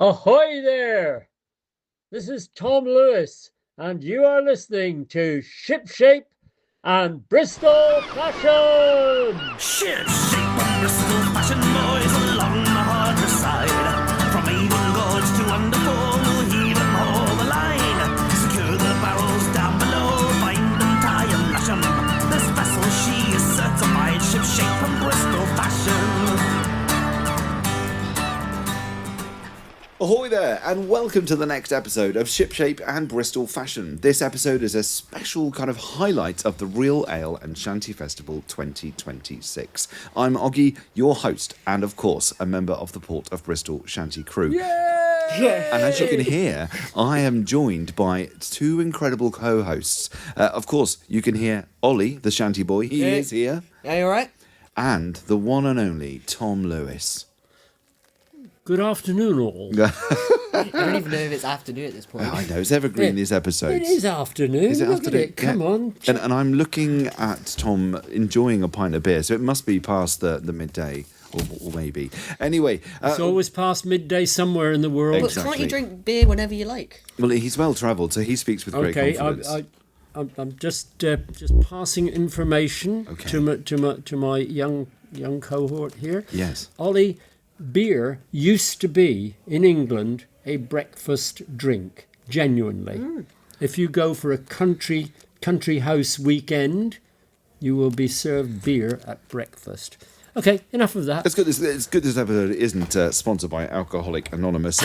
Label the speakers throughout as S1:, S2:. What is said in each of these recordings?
S1: Ahoy there! This is Tom Lewis, and you are listening to Shipshape and Bristol Fashion!
S2: Shipshape and Bristol Fashion boys along the harbour side. From Avon Gorge to Underfall, we'll heave and haul the line. Secure the barrels down below, bind them, tie and lash 'em. This vessel, she is certified Shipshape and Bristol Fashion.
S3: Ahoy there, and welcome to the next episode of Shipshape and Bristol Fashion. This episode is a special kind of highlight of the Real Ale and Shanty Festival 2026. I'm Oggy, your host, and of course, a member of the Port of Bristol Shanty crew.
S1: Yay!
S3: And as you can hear, I am joined by two incredible co-hosts. Of course, you can hear Ollie, the Shanty boy. He is here.
S4: Are you alright?
S3: And the one and only Tom Lewis.
S1: Good afternoon, all.
S4: I don't even know if it's afternoon at this point.
S3: I know, it's evergreen, these episodes.
S1: It is afternoon.
S3: Is it
S1: Look
S3: afternoon?
S1: at it. Come
S3: Yeah.
S1: on.
S3: And I'm looking at Tom enjoying a pint of beer, so it must be past the midday, or maybe. Anyway.
S1: It's always past midday somewhere in the world.
S4: But
S3: Exactly.
S4: can't you drink beer whenever you like?
S3: Well, he's well travelled, so he speaks with great
S1: Okay,
S3: confidence.
S1: I'm just passing information to my young cohort here.
S3: Yes.
S1: Ollie, beer used to be in England a breakfast drink. Genuinely, if you go for a country house weekend, you will be served beer at breakfast. Okay, enough of that.
S3: It's good this episode isn't sponsored by Alcoholic Anonymous.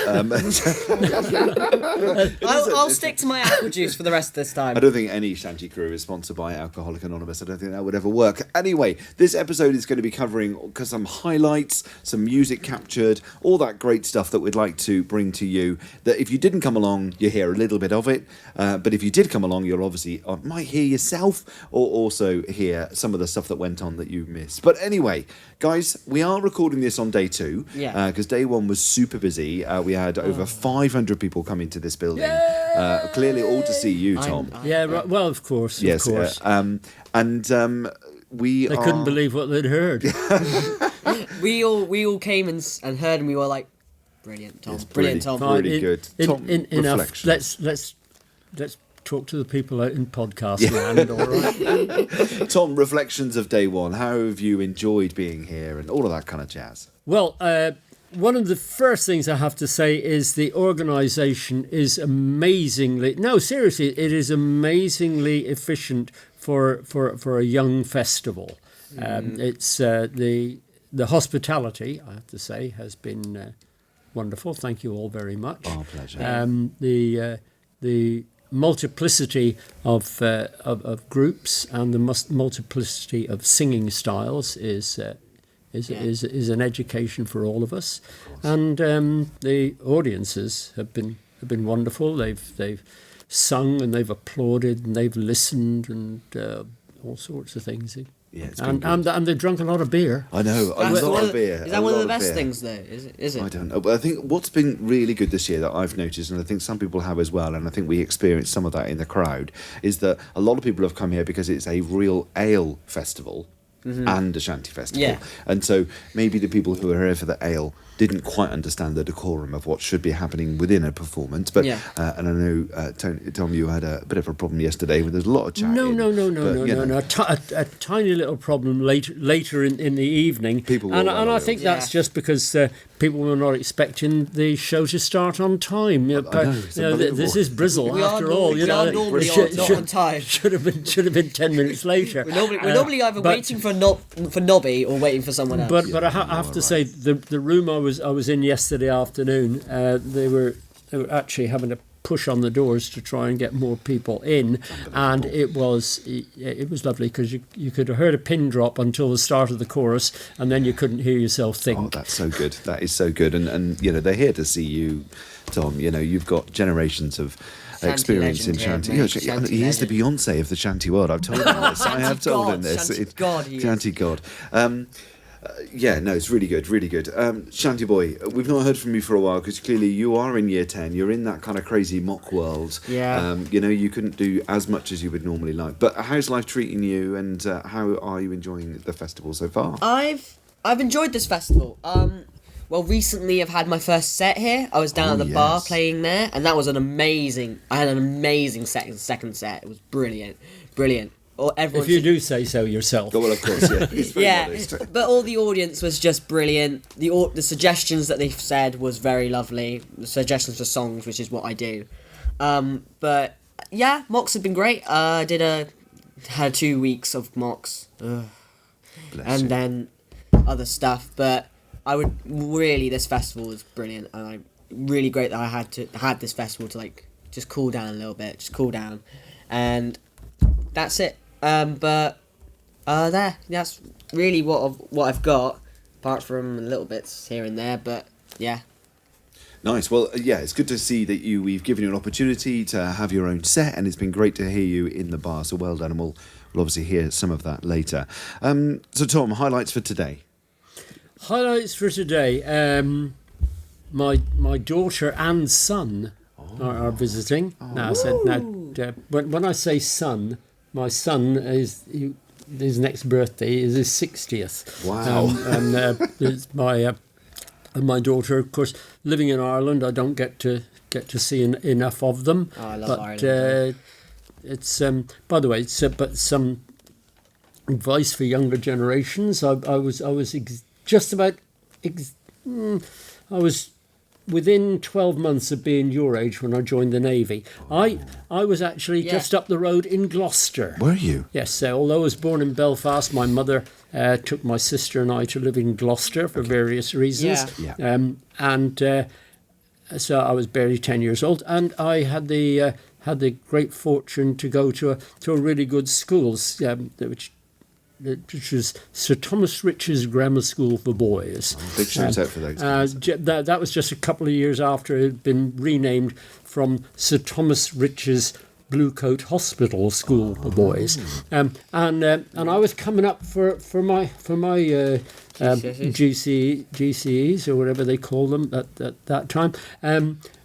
S4: I'll stick to my apple juice for the rest of this time.
S3: I don't think any Shanty crew is sponsored by Alcoholic Anonymous. I don't think that would ever work. Anyway, this episode is going to be covering some highlights, some music captured, all that great stuff that we'd like to bring to you. That if you didn't come along, you hear a little bit of it. But if you did come along, you'll obviously might hear yourself or also hear some of the stuff that went on that you missed. But anyway, guys, we are recording this on day 2 because day 1 was super busy. We had over 500 people come into this building. Clearly all to see you, Tom.
S1: Right, well, of course.
S3: Yes,
S1: of course.
S3: We
S1: couldn't believe what they'd heard.
S4: We all came and heard, and we were like, "Brilliant, Tom!
S3: Yes,
S4: Brilliant, Tom!"
S3: Really good. Tom,
S1: Enough.
S3: reflections.
S1: Let's talk to the people out in podcast land. All right.
S3: Tom, reflections of day 1. How have you enjoyed being here and all of that kind of jazz?
S1: Well, one of the first things I have to say is the organisation is amazingly. No, seriously, it is amazingly efficient for a young festival. It's the hospitality, I have to say, has been wonderful. Thank you all very much.
S3: Our pleasure.
S1: The multiplicity of groups and the multiplicity of singing styles is an education for all of us, and the audiences have been wonderful. They've sung and they've applauded and they've listened and all sorts of things.
S3: Yeah, it's been
S1: and they've drunk a lot of beer.
S3: I know, a lot of beer.
S4: Is that one of the best things, though? Is it?
S3: I don't know, but I think what's been really good this year that I've noticed, and I think some people have as well, and I think we experienced some of that in the crowd, is that a lot of people have come here because it's a real ale festival and a shanty festival.
S4: Yeah.
S3: And so maybe the people who are here for the ale didn't quite understand the decorum of what should be happening within a performance. But and I know, Tom, you had a bit of a problem yesterday where there's a lot of chatting.
S1: No. A tiny little problem later in the evening.
S3: People
S1: and
S3: will
S1: I think that's just because people were not expecting the show to start on time. This is Bristol after all.
S4: We are normally not on time.
S1: Should have been 10 minutes later.
S4: We're normally either waiting for Nobby or waiting for someone else.
S1: But I have to say the room I was in yesterday afternoon, they were actually having to push on the doors to try and get more people in, and it was lovely because you could have heard a pin drop until the start of the chorus, and then you couldn't hear yourself think.
S3: Oh, that's so good. That is so good. And you know, they're here to see you, Tom. You know, you've got generations of experience in Shanty. He is the Beyonce of the Shanty world. I've told him this. I have told him this. Shanty God. It's really good, really good. Shanty boy, we've not heard from you for a while because clearly you are in year 10. You're in that kind of crazy mock world.
S4: Yeah.
S3: You couldn't do as much as you would normally like. But how's life treating you, and how are you enjoying the festival so far?
S4: I've enjoyed this festival. Well, recently I've had my first set here. I was down at the bar playing there, and that was I had an amazing second set. It was brilliant.
S1: If you do say so yourself.
S3: Well, of course, yeah. He's very
S4: Yeah,
S3: modest.
S4: but all the audience was just brilliant. The suggestions that they said was very lovely. The suggestions for songs, which is what I do. But yeah, mocks have been great. Had 2 weeks of mocks, and then other stuff. But this festival was brilliant, and I'm really great that I had this festival to like just cool down a little bit, and that's it. That's really what I've got, apart from little bits here and there. But yeah.
S3: Nice. Well, yeah, it's good to see that we've given you an opportunity to have your own set, and it's been great to hear you in the bar. So well done, and we'll obviously hear some of that later. So Tom, highlights for today.
S1: Highlights for today. My daughter and son are visiting. When I say son, my son his next birthday is his 60th.
S3: Wow.
S1: It's my daughter, of course, living in Ireland, I don't get to see enough of them.
S4: Oh, I love Ireland.
S1: It's by the way, but some advice for younger generations. I was within 12 months of being your age when I joined the Navy. I was actually just up the road in Gloucester.
S3: Were you?
S1: Yes, although I was born in Belfast, my mother took my sister and I to live in Gloucester for various reasons.
S3: Yeah.
S1: So I was barely 10 years old, and I had the great fortune to go to a really good school, which was Sir Thomas Rich's Grammar School for Boys.
S3: Big shout out for those.
S1: That was just a couple of years after it had been renamed from Sir Thomas Rich's Blue Coat Hospital School for Boys. And I was coming up for my GCEs or whatever they call them at that time.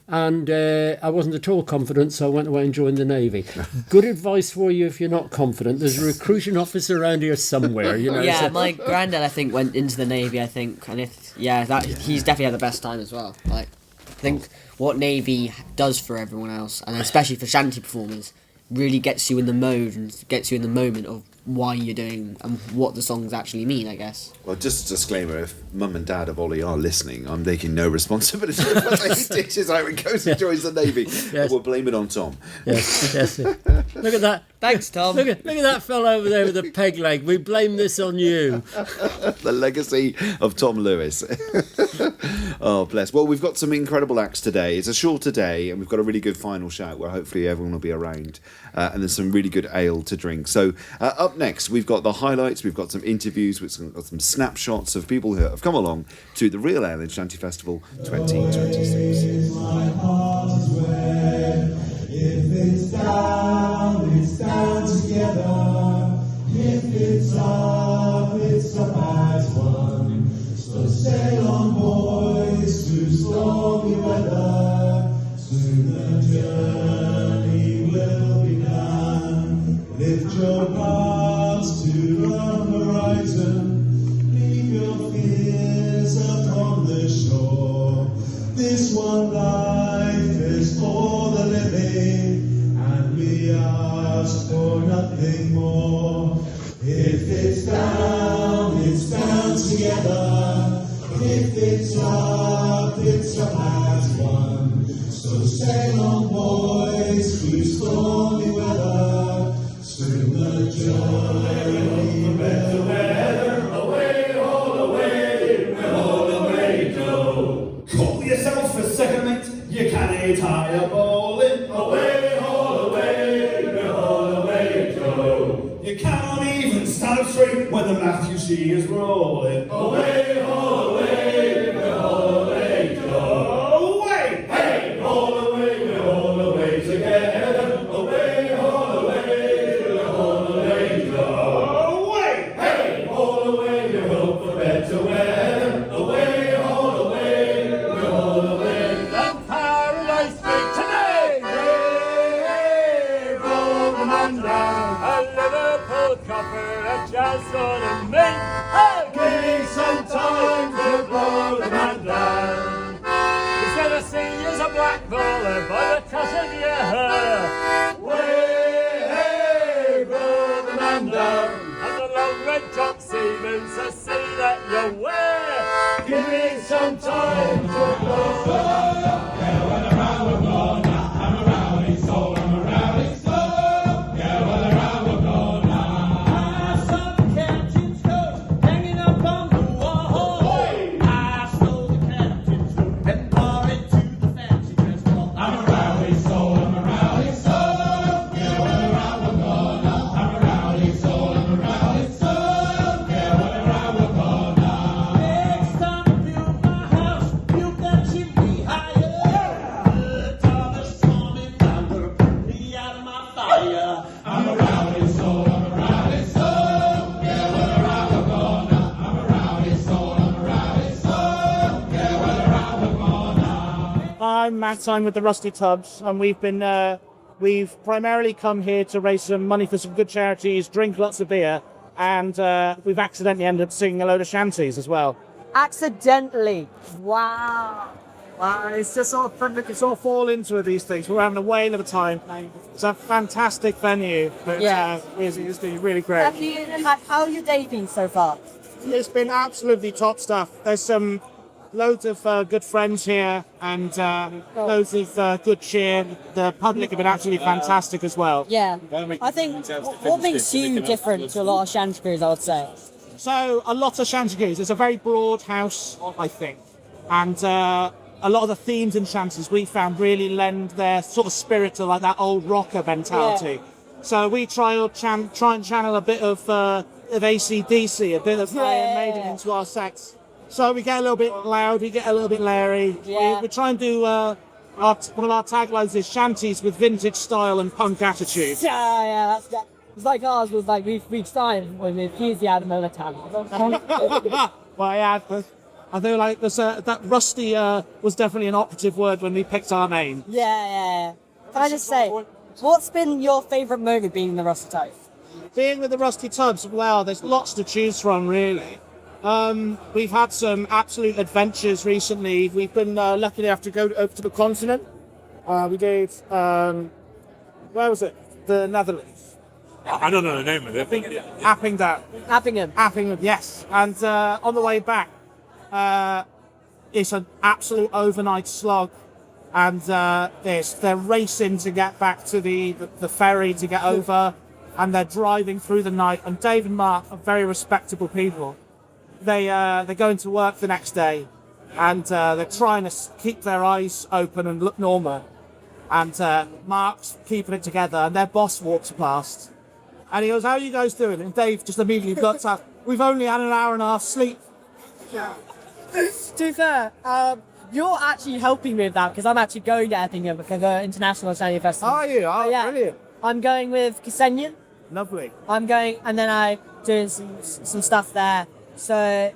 S1: And I wasn't at all confident, so I went away and joined the Navy. Good advice for you if you're not confident. There's a recruiting officer around here somewhere.
S4: Yeah, my granddad, I think, went into the Navy, I think. And he's definitely had the best time as well. Like, I think what Navy does for everyone else, and especially for shanty performers, really gets you in the mode and gets you in the moment of why you're doing and what the songs actually mean, I guess.
S3: Well, just a disclaimer, if Mum and Dad of Ollie are listening, I'm taking no responsibility for whether he ditches out and goes and joins the Navy.
S1: Yes.
S3: We'll blame it on Tom.
S1: Yes. Look at that.
S4: Thanks, Tom.
S1: Look at that fellow over there with the peg leg. We blame this on you.
S3: The legacy of Tom Lewis. Oh, bless. Well, we've got some incredible acts today. It's a shorter day, and we've got a really good final shout where hopefully everyone will be around. And there's some really good ale to drink. So up next, we've got the highlights. We've got some interviews. We've got some snapshots of people who have come along to the Real Ale and Shanty Festival 2026.
S5: My heart is red. If it's down together. If it's up as one. So sail on, boys, through stormy weather. Soon the journey will be done. Lift your hearts to the horizon. Leave your fears upon the shore. This one life is for the living, and we ask for nothing more. If it's down together. If it's up as one. So sail on, boys, through stormy weather. Soon the journey will be
S6: Away, all away, we'll all away go. Call yourself a second mate, you can't hire bowling. Away, all away, we'll all away go. You cannot even stand up straight when the math you see is rolling. Away, all away, we'll all away go. Away, hey, all away, we'll all away together. Away, all away, we'll all away go. Away, hey, all away, we hope for better weather. Away, all away, we'll all away. Then paradise big today. Hey, roll the man down. A Liverpool copper, a jazz on a mate. Hey, give me some time to blow the man down.
S7: black bowler by the toss of your hair.
S6: Way, hey, roll the man down.
S7: And the long red top seamans to see that you wear.
S6: Give me some time to blow.
S7: I saw the captain's coat hanging up on the wall. I stole the captain's coat and brought it to the fancy dress ball.
S6: I'm a rowdy soul, I'm a rowdy soul. Yeah, whether I will go now. I'm a rowdy soul, I'm a rowdy soul. Yeah, whether I will go now.
S7: Next time I build my house, build that chimney higher. The Thomas morning, I'm gonna put me out of my fire.
S6: I'm a rowdy soul, I'm a rowdy soul. Yeah, whether I will go now. I'm a rowdy soul, I'm a rowdy soul. Yeah, whether I will go now.
S8: I'm Matt. I'm with the Rusty Tubs, and we've primarily come here to raise some money for some good charities, drink lots of beer, and we've accidentally ended up singing a load of shanties as well.
S4: Accidentally. Wow.
S8: It's just sort of fall into it, these things. We're having a whale of a time. It's a fantastic venue, but
S4: Yeah.
S8: it's been really great.
S4: How your day been so far?
S8: It's been absolutely top stuff. There's some loads of good friends here and loads of good cheer. The public have been absolutely fantastic as well.
S4: Yeah. I think what makes you different to a lot of shanty crews, I would say.
S8: So a lot of shanty crews. It's a very broad house, I think, and a lot of the themes in shanties we found really lend their sort of spirit to like that old rocker mentality. So we try and channel a bit of AC/DC, a bit of Iron Maiden into our sets. So we get a little bit loud, we get a little bit leery.
S4: Yeah.
S8: We try and do one of our taglines is shanties with vintage style and punk attitude.
S4: Yeah, that's it's like ours was like we started with enthusiasm all the time.
S8: Well, yeah, I feel like that rusty was definitely an operative word when we picked our name.
S4: Yeah. Can I just say, what's been your favourite moment being in the Rusty Tubs?
S8: Being with the Rusty Tubs, well, there's lots to choose from, really. We've had some absolute adventures recently. We've been lucky enough to go over to the continent. We did, where was it? The Netherlands.
S7: I don't know the name of it.
S8: Appingham, yes. And on the way back, it's an absolute overnight slog. And they're racing to get back to the ferry to get over. And they're driving through the night. And Dave and Mark are very respectable people. They're going to work the next day, and they're trying to keep their eyes open and look normal. And Mark's keeping it together, and their boss walks past, and he goes, "How are you guys doing?" And Dave just immediately blurts out, "We've only had an hour and a half sleep."
S4: To be fair, you're actually helping me with that because I'm actually going to Effingham because the International Shanty Festival.
S8: Are you? Oh,
S4: Yeah.
S8: brilliant.
S4: I'm going with Kisenyan.
S8: Lovely.
S4: I'm going, and then I'm doing some stuff there. So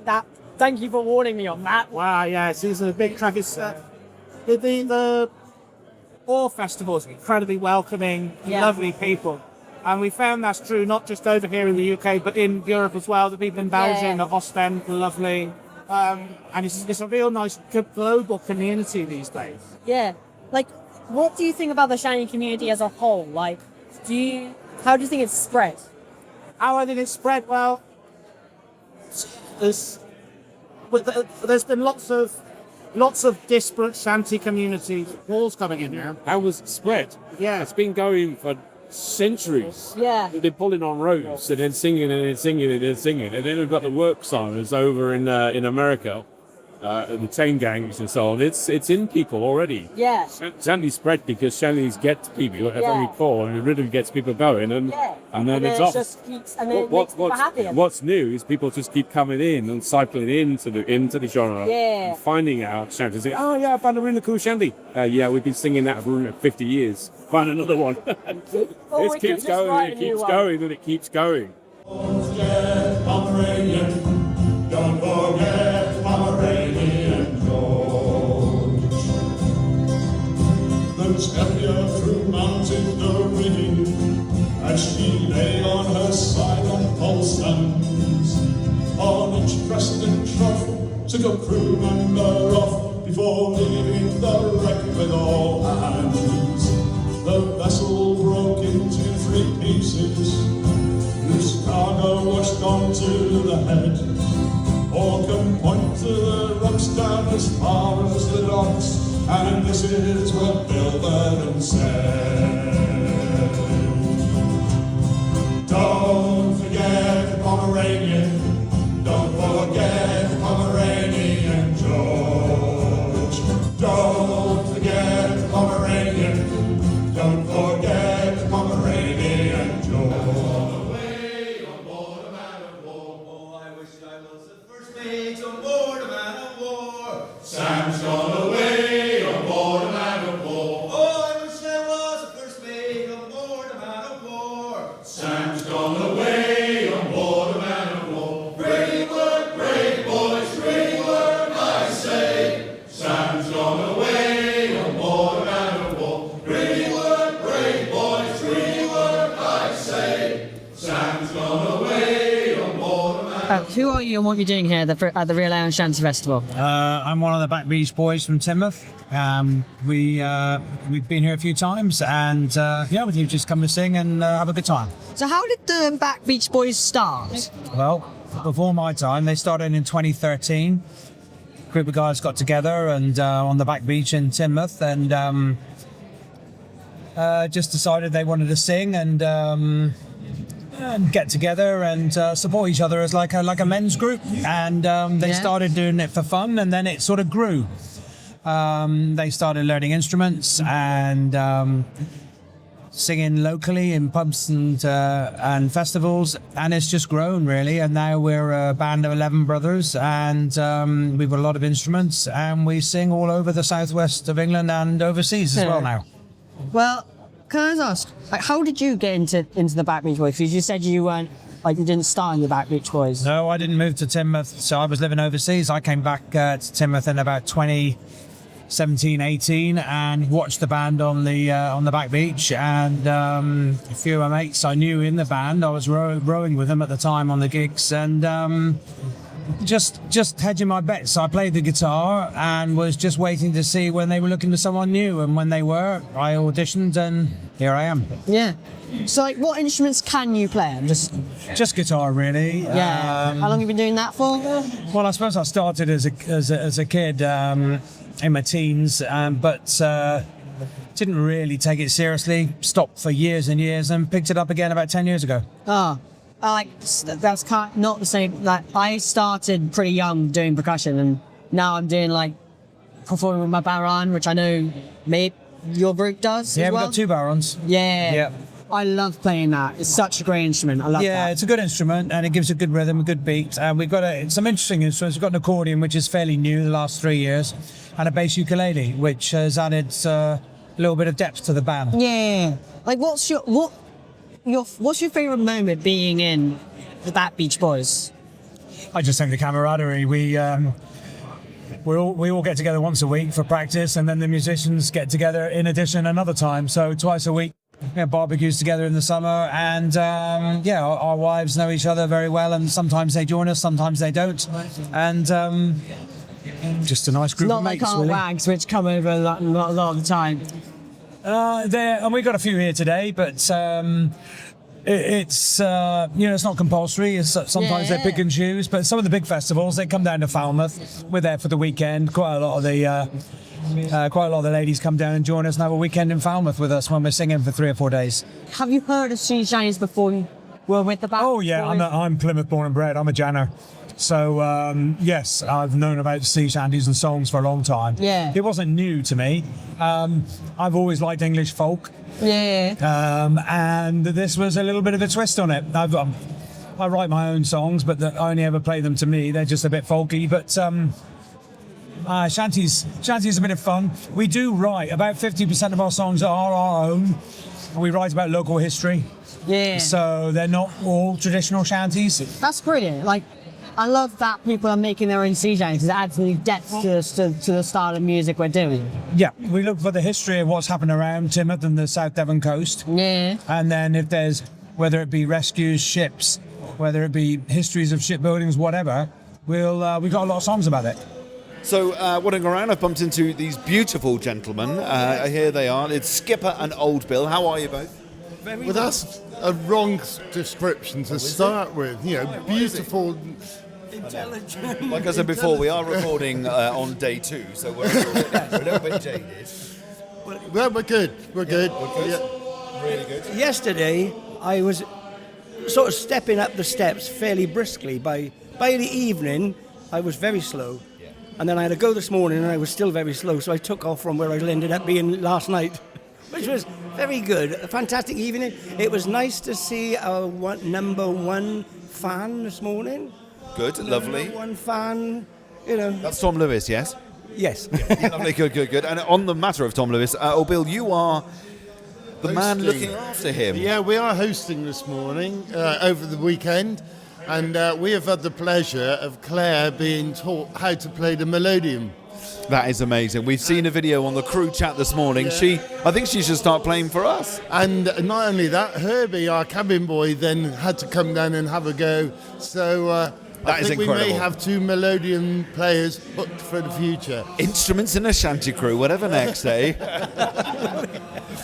S4: thank you for warning me on that.
S8: Wow, yeah, it's a big track. It's the Ore Festival is incredibly welcoming, lovely people. And we found that's true not just over here in the UK, but in Europe as well. The people in Belgium, the Ostend, are lovely. And it's a real nice global community these days.
S4: Yeah. Like, what do you think about the shanty community as a whole? Like, how do you think it's spread?
S8: How I think it's spread? Well, there's been lots of disparate shanty communities. Walls coming in now.
S9: How was it spread?
S8: Yeah.
S9: It's been going for centuries.
S4: Yeah.
S9: They're pulling on ropes and then singing and then singing and then singing. And then we've got the work songs over in America, the chain gangs and so on. It's in people already.
S4: Yeah.
S9: Shanty spread because shanties get people at every call and it really gets people going and then it's off. What's new is people just keep coming in and cycling into the genre and finding out shanties. Say, "Oh yeah, I found a really cool shanty. Yeah, we've been singing that for 50 years. Find another one." It keeps going, it keeps going, and it keeps going.
S6: Don't forget Pomeranian. Don't forget Pomeranian George. The terrier through mounted the rigging as she lay on her side on pole stands. On each breast and trough took a crew member off before leaving the wreck with all Loose cargo washed onto the head. All can point to the rocks down as far as the docks, and this is what Bill Vernon said. Don't forget the Pomeranian, don't forget the Pomeranian George. Don't forget the Pomeranian, don't forget the Pomeranian George.
S5: Away on board a man of war. Oh, I wish I was the first mate on board a man of war.
S6: Sam's gone away on board a man of war.
S5: Oh, I wish I was the first mate on board a man of war.
S6: Sam's gone away on board a man of war.
S5: Brave work, brave boys, brave work, I say.
S6: Sam's gone away on board a man of war.
S5: Brave work, brave boys, brave work, I say.
S6: Sam's gone away on board a man of war.
S4: Who are you and what are you doing here at the Real Ale and Shanty Festival?
S10: I'm one of the Back Beach boys from Teignmouth. We've been here a few times, and we've just come to sing and have a good time.
S4: So how did the Back Beach Boys start?
S10: Well, before my time, they started in 2013. A group of guys got together and on the Back Beach in Teignmouth, and just decided they wanted to sing and get together and support each other as like a men's group. And they started doing it for fun, and then it sort of grew. They started learning instruments and singing locally in pubs and festivals, and it's just grown really. And now we're a band of 11 brothers, and we've got a lot of instruments, and we sing all over the southwest of England and overseas as well now.
S4: Well, can I just ask, like, how did you get into the Back Beach Boys? Because you said you weren't, like, you didn't start in the Back Beach Boys.
S10: No, I didn't move to Teignmouth, so I was living overseas. I came back to Teignmouth in about 2017, 18, and watched the band on the Back Beach. And a few of my mates I knew in the band. I was rowing with them at the time on the gigs, and just hedging my bets. I played the guitar and was just waiting to see when they were looking for someone new. And when they were, I auditioned, and here I am.
S4: Yeah. So, like, what instruments can you play? I'm
S10: just guitar, really.
S4: Yeah. How long have you been doing that for?
S10: Well, I suppose I started as a kid in my teens, but didn't really take it seriously. Stopped for years and years, and picked it up again about 10 years ago.
S4: Oh, that's kind of not the same. Like, I started pretty young doing percussion, and now I'm doing like performing with my baron, which I know maybe your group does.
S10: Yeah,
S4: as well.
S10: we've got 2 barons.
S4: Yeah.
S10: Yeah.
S4: I love playing that. It's such a great instrument. I love that.
S10: Yeah, it's a good instrument, and it gives a good rhythm, a good beat. And we've got some interesting instruments. We've got an accordion, which is fairly new the last 3 years, and a bass ukulele, which has added a little bit of depth to the band.
S4: Yeah. Like, what's your favourite moment being in the Back Beach Boys?
S10: I just think the camaraderie. We all get together once a week for practice, and then the musicians get together in addition another time. So twice a week. Barbecues together in the summer, and our wives know each other very well, and sometimes they join us, sometimes they don't, and just a nice group of mates.
S4: Not like our wags, which come over a lot of the time.
S10: And we've got a few here today, but it's it's not compulsory. Sometimes they pick and choose, but some of the big festivals, they come down to Falmouth. We're there for the weekend. Quite a lot of the ladies come down and join us and have a weekend in Falmouth with us when we're singing for 3 or 4 days.
S4: Have you heard of Shanties before you were with the band?
S10: Oh yeah, I'm Plymouth born and bred. I'm a Janner. So yes, I've known about sea shanties and songs for a long time.
S4: Yeah.
S10: It wasn't new to me. I've always liked English folk.
S4: Yeah.
S10: And this was a little bit of a twist on it. I write my own songs, but I only ever play them to me. They're just a bit folky, but shanties a bit of fun. We do write, about 50% of our songs are our own. We write about local history.
S4: Yeah.
S10: So they're not all traditional shanties.
S4: That's brilliant. Like, I love that people are making their own sea shanties. It adds new depth to the style of music we're doing.
S10: Yeah, we look for the history of what's happened around Teignmouth and the South Devon coast.
S4: Yeah.
S10: And then if there's, whether it be rescues, ships, whether it be histories of shipbuildings, whatever, we've got a lot of songs about it.
S3: So, wandering around, I've bumped into these beautiful gentlemen. Here they are. It's Skipper and Old Bill. How are you both?
S11: Well, that's a wrong description to start with. You know, beautiful.
S12: Intelligent.
S3: Like I said before, we are recording on day 2, so we're a little bit jaded.
S11: Well, we're good. We're good.
S3: Yeah. Really good.
S12: Yesterday, I was sort of stepping up the steps fairly briskly. By the evening, I was very slow. Yeah. And then I had to go this morning, and I was still very slow, so I took off from where I ended up being last night, which was very good. A fantastic evening. It was nice to see our number 1 fan this morning.
S3: Good, lovely.
S12: Number 1 fan, you know.
S3: That's Tom Lewis, yes?
S12: Yes.
S3: Yeah, lovely, good. And on the matter of Tom Lewis, Bill, you are the man looking after him.
S11: Yeah, we are hosting this morning over the weekend, and we have had the pleasure of Claire being taught how to play the melodeon.
S3: That is amazing. We've seen a video on the crew chat this morning.
S11: Yeah.
S3: I think she should start playing for us.
S11: And not only that, Herbie, our cabin boy, then had to come down and have a go. So I think we may have 2 melodeon players booked for the future.
S3: Instruments in a shanty crew, whatever next, eh?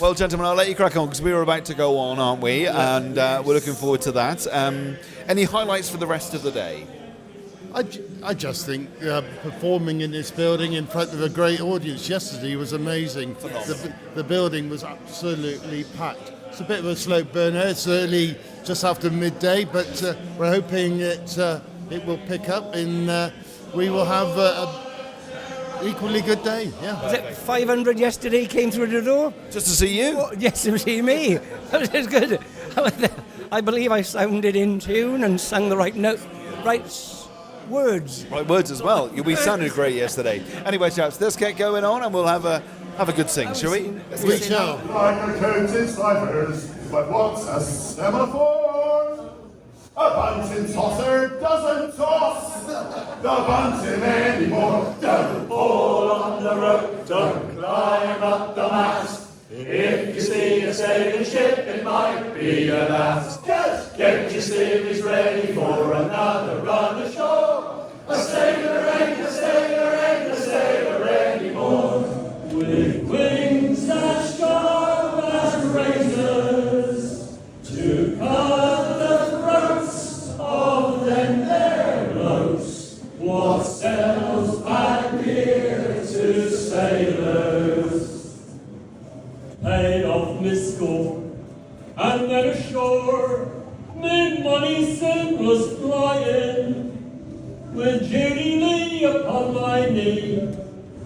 S3: Well, gentlemen, I'll let you crack on because we were about to go on, aren't we? Yeah. And we're looking forward to that. Any highlights for the rest of the day?
S11: I just think performing in this building in front of a great audience yesterday was amazing. The building was absolutely packed. It's a bit of a slow burner. It's early, just after midday, but we're hoping it will pick up and we will have an equally good day. Yeah.
S12: Was it 500 yesterday came through the door?
S3: Just to see you?
S12: Oh, yes, to see me. That was good. I believe I sounded in tune and sang the right note, right words.
S3: Right words as well. We sounded great yesterday. Anyway, chaps, let's get going on and we'll have a good sing, shall we?
S11: We shall.
S6: Like a coated ciphers, but what's a semaphore? A bunting tosser doesn't toss the bunting anymore. Don't fall on the rope, don't climb up the mast. If you see a sailing ship, it might be your last. Get your civvies ready for another run ashore. A sailor ain't a sailor ain't a sailor anymore. With wings as sharp as razors to cut the throats of them there loafs. What sells bad beer to sailors? Paid off Misco and then ashore. Me money sin was flying with Judy Lee upon my knee,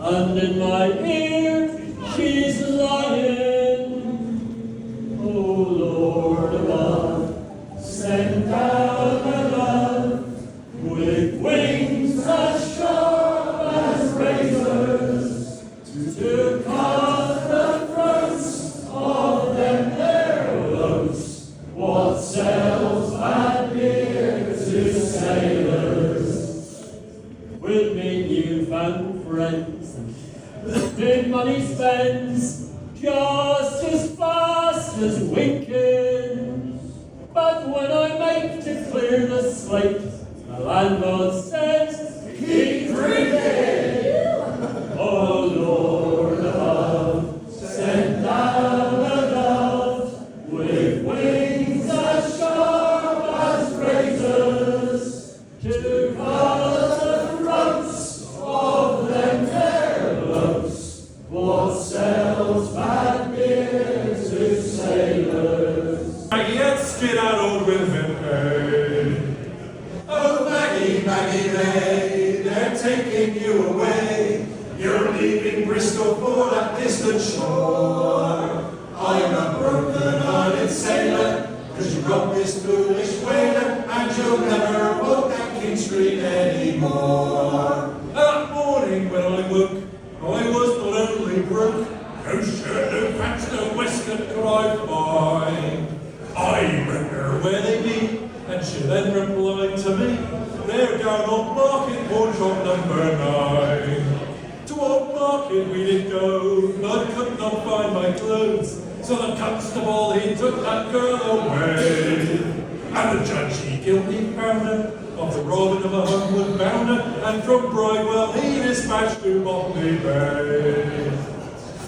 S6: and in my ear she's lying. Oh Lord above, send down a love with wings as sharp as razors to cut the throats of them there loafs. What sells bad beer to sailors? With me newfound friends, big money spends just as fast as winking. But when I make to clear the slate, the landlord says, keep drinking. Oh Lord above, send down a dove with wings as sharp as razors to cut the throats of them there loafs. What sells bad beer to sailors?
S5: Maggie, straight out old women, oh Maggie, Maggie, they're taking you away. You're leaving Bristol for that distant shore. I'm a broken-hearted sailor, 'cause you broke this foolish whaler, and you'll never walk that King Street anymore. That morning when I woke, I was lonely broke. No shirt, no pants, no waistcoat could I find. I wonder where they be, and she then replied to me, they're down on Market Pawn Shop number 9. To Old Market we did go, but I could not find my clothes, so the constable he took that girl away. And the judge he guilty found her of the robbing of a homeward bounder, and from Bridewell he dispatched to Botley Bay.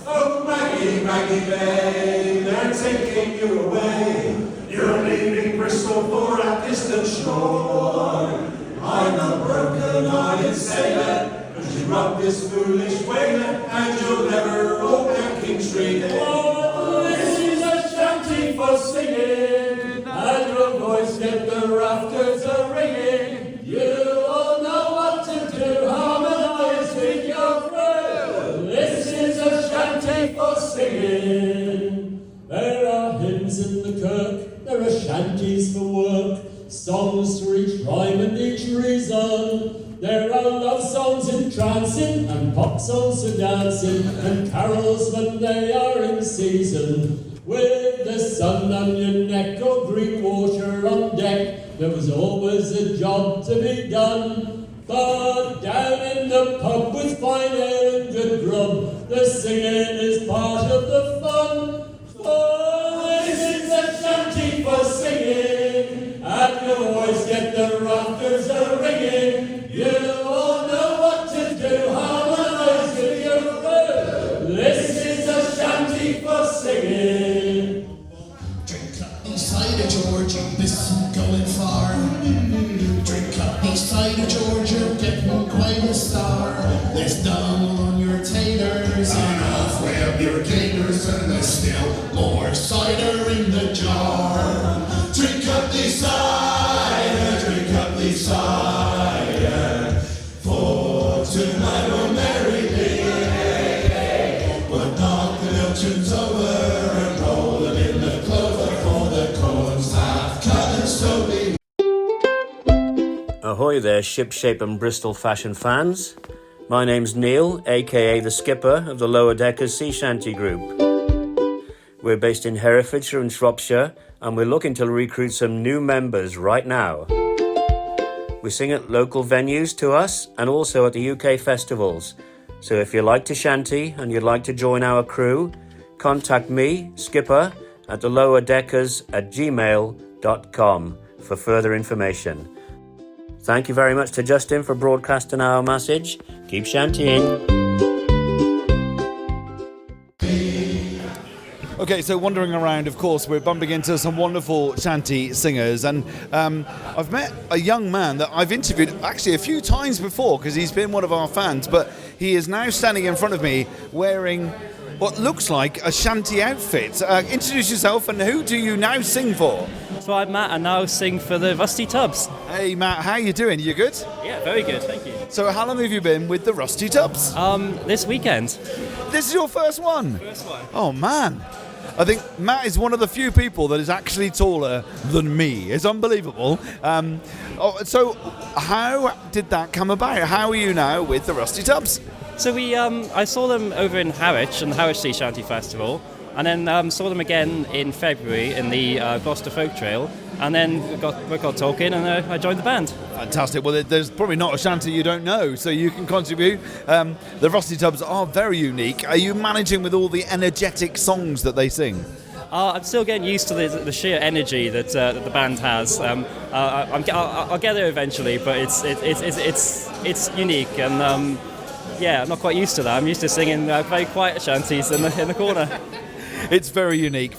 S5: Oh Maggie, Raggy, Raggy Bay, they're taking you away. You're leaving Bristol for a distant shore. I'm a broken-hearted sailor, 'cause you robbed this foolish whaler, and you'll never walk down King Street.
S7: Oh, this is a shanty for singing, and your voice get the rafters a-ringing. You all know what to do, harmonise with your crew. This is a shanty for singing. There are hymns in the kirk, there are shanties for work, songs for each rhyme and each reason. There are love songs entrancing, and pop songs for dancing, and carols when they are in season. With the sun on your neck or green water on deck, there was always a job to be done. But down in the pub with fine ale and good grub, the singing is part of the fun. For this is a shanty for singing, and your voice get the rafters a-ringing. You all know what to do, harmonise with your crew. This is a shanty for singing.
S13: Drink up the cider, George, this is going far. Drink up the cider, George, you're getting quite a star. There's down on your tailors and halfway up your gaiters, and there's still more cider in the jar. Drink up the cider, drink up the cider, for tonight we'll merry be. But knock the milkins over and roll them in the clover, for the corn's half cut and slowly.
S14: Ahoy there, shipshape and Bristol fashion fans. My name's Neil, aka the skipper of the Lower Deckers Sea Shanty Group. We're based in Herefordshire and Shropshire, and we're looking to recruit some new members right now. We sing at local venues to us and also at the UK festivals. So if you like to shanty and you'd like to join our crew, contact me, Skipper, at thelowerdeckers@gmail.com for further information. Thank you very much to Justin for broadcasting our message. Keep shantying.
S3: Okay, so wandering around, of course, we're bumping into some wonderful shanty singers, and I've met a young man that I've interviewed actually a few times before because he's been one of our fans, but he is now standing in front of me wearing what looks like a shanty outfit. Introduce yourself, and who do you now sing for?
S15: So I'm Matt, and now sing for the Rusty Tubs.
S3: Hey Matt, how you doing? You good?
S15: Yeah, very good, thank you.
S3: So how long have you been with the Rusty Tubs?
S15: This weekend.
S3: This is your first one?
S15: First one.
S3: Oh man. I think Matt is one of the few people that is actually taller than me. It's unbelievable. So how did that come about? How are you now with the Rusty Tubs?
S15: So I saw them over in Harwich, and the Harwich Sea Shanty Festival, and then saw them again in February in the Gloucester Folk Trail, and then we got talking, and I joined the band.
S3: Fantastic. Well, there's probably not a shanty you don't know, so you can contribute. The Rusty Tubs are very unique. Are you managing with all the energetic songs that they sing?
S15: I'm still getting used to the sheer energy that the band has. I'll get there eventually, but it's unique, and I'm not quite used to that. I'm used to singing very quiet shanties in the corner.
S3: It's very unique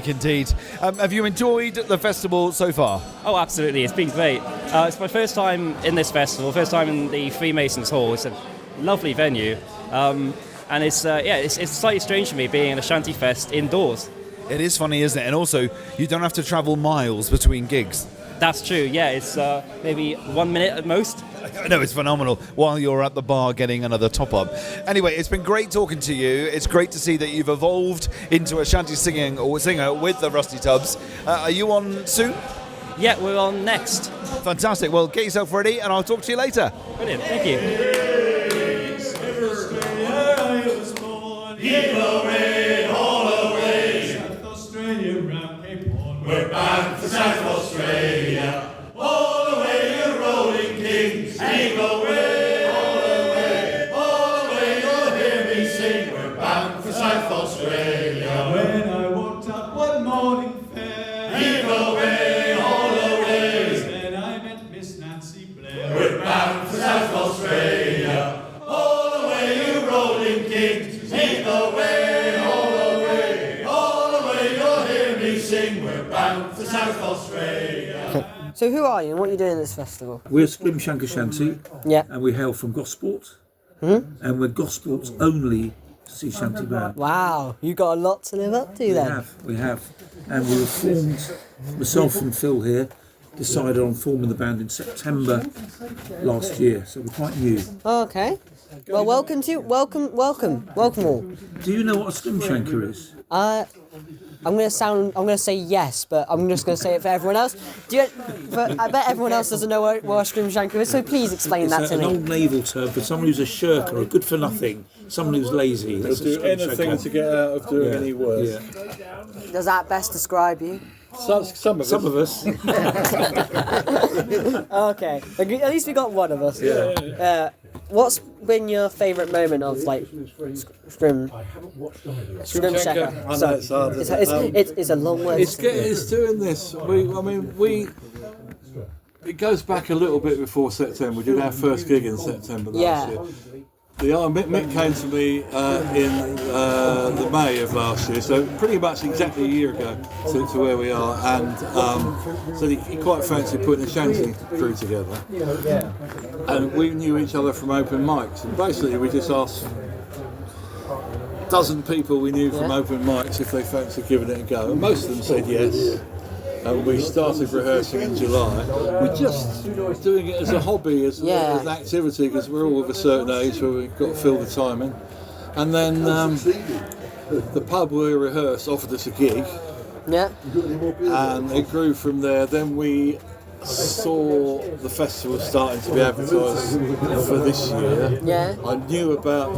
S3: indeed. Have you enjoyed the festival so far?
S15: Oh, absolutely. It's been great. It's my first time in this festival, first time in the Freemasons Hall. It's a lovely venue. And it's slightly strange for me being in a shanty fest indoors.
S3: It is funny, isn't it? And also, you don't have to travel miles between gigs.
S15: That's true, yeah. It's maybe 1 minute at most.
S3: No, it's phenomenal while you're at the bar getting another top-up. Anyway, it's been great talking to you. It's great to see that you've evolved into a shanty singer with the Rusty Tubs. Are you on soon?
S15: Yeah, we're on next.
S3: Fantastic. Well, get yourself ready and I'll talk to you later.
S15: Brilliant, thank you.
S5: We're bound for South Australia. All the way, you rolling kings. Heave away, all the way, all the way. You'll hear me sing. We're bound for South Australia.
S6: When I walked up one morning fair,
S5: Heave away, all the way.
S6: then I met Miss Nancy Blair.
S5: We're bound for South Australia. All the way, you rolling kings. Heave away, all the way. down to South Australia.
S4: So who are you and what are you doing at this festival?
S16: We're Scrim Shanker Shanty,
S4: Yeah.
S16: and we hail from Gosport, and we're Gosport's only sea shanty band.
S4: Wow, you got a lot to live up to then.
S16: We have. And we were formed, myself and Phil here, decided on forming the band in September last year, so we're quite new.
S4: Okay. Well, welcome all.
S16: Do you know what a Scrim Shanker is?
S4: I'm gonna say yes, but I'm just gonna say it for everyone else. But I bet everyone else doesn't know what a scrim shanker is, so please explain that to
S16: It's
S4: me.
S16: an old naval term for someone who's a shirker, a good for nothing, someone who's lazy.
S9: They'll do anything to get out of doing any work.
S16: Yeah.
S4: Does that best describe you?
S9: Some of us.
S4: Okay, at least we got one of us.
S9: Yeah.
S4: What's been your favourite moment of like scrim shanker?
S9: I know it's hard.
S4: It's a long word.
S9: It's doing this. It goes back a little bit before September. We did our first gig in September last year. Mick came to me in the May of last year, so pretty much exactly a year ago to where we are, and so he quite fancied putting a shanty crew together. And we knew each other from open mics, and basically we just asked a dozen people we knew from open mics if they fancied giving it a go, and most of them said yes. And we started rehearsing in July. We're just doing it as a hobby, as an activity, because we're all of a certain age where we've got to fill the time in. And then the pub where we rehearsed offered us a gig.
S4: Yeah.
S9: And it grew from there. Then we saw the festival starting to be advertised for this year.
S4: Yeah.
S9: I knew about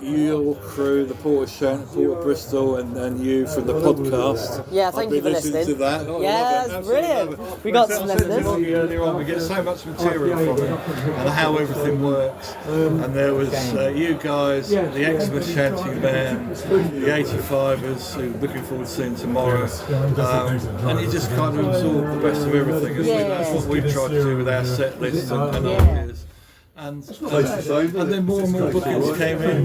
S9: your crew, the Port of Bristol, and you from the podcast.
S4: Yeah, thank you for listening.
S9: To that.
S4: Yeah, that's brilliant. We got some listeners.
S9: Earlier on, we get so much material from it and how everything works. And there was you guys, the Xmas chanting band, the 85ers, who we're looking forward to seeing tomorrow. And you just kind of absorb the best of everything. That's what we've tried to do with our set lists and ideas. And then more and more bookings came in.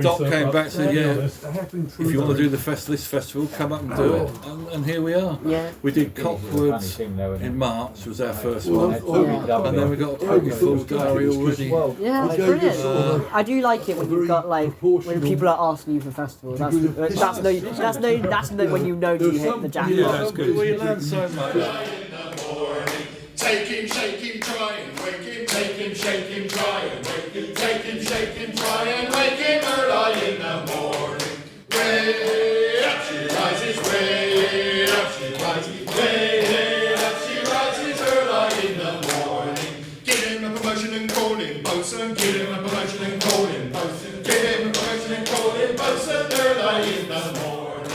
S9: Doc came back and said, if you want to do this festival, come up and do it. And here we are.
S4: Yeah.
S9: We did Copwoods in March, was our first one. And then we got a pretty full diary already.
S4: Yeah, that's brilliant. I do like it when you've got when people are asking you for festivals. That's when you know you hit the jackpot.
S9: Yeah, that's good. We learn so much.
S5: Take him, shake him, try and wake him. Take him, shake him, try and wake him. Take him, shake him, try and wake him early in the morning. Way up she rises, way up she rises, way up she rises early in the morning. Give him a promotion and call him bosun. Give him a promotion and call him bosun. Give him a promotion and call him bosun early in the morning.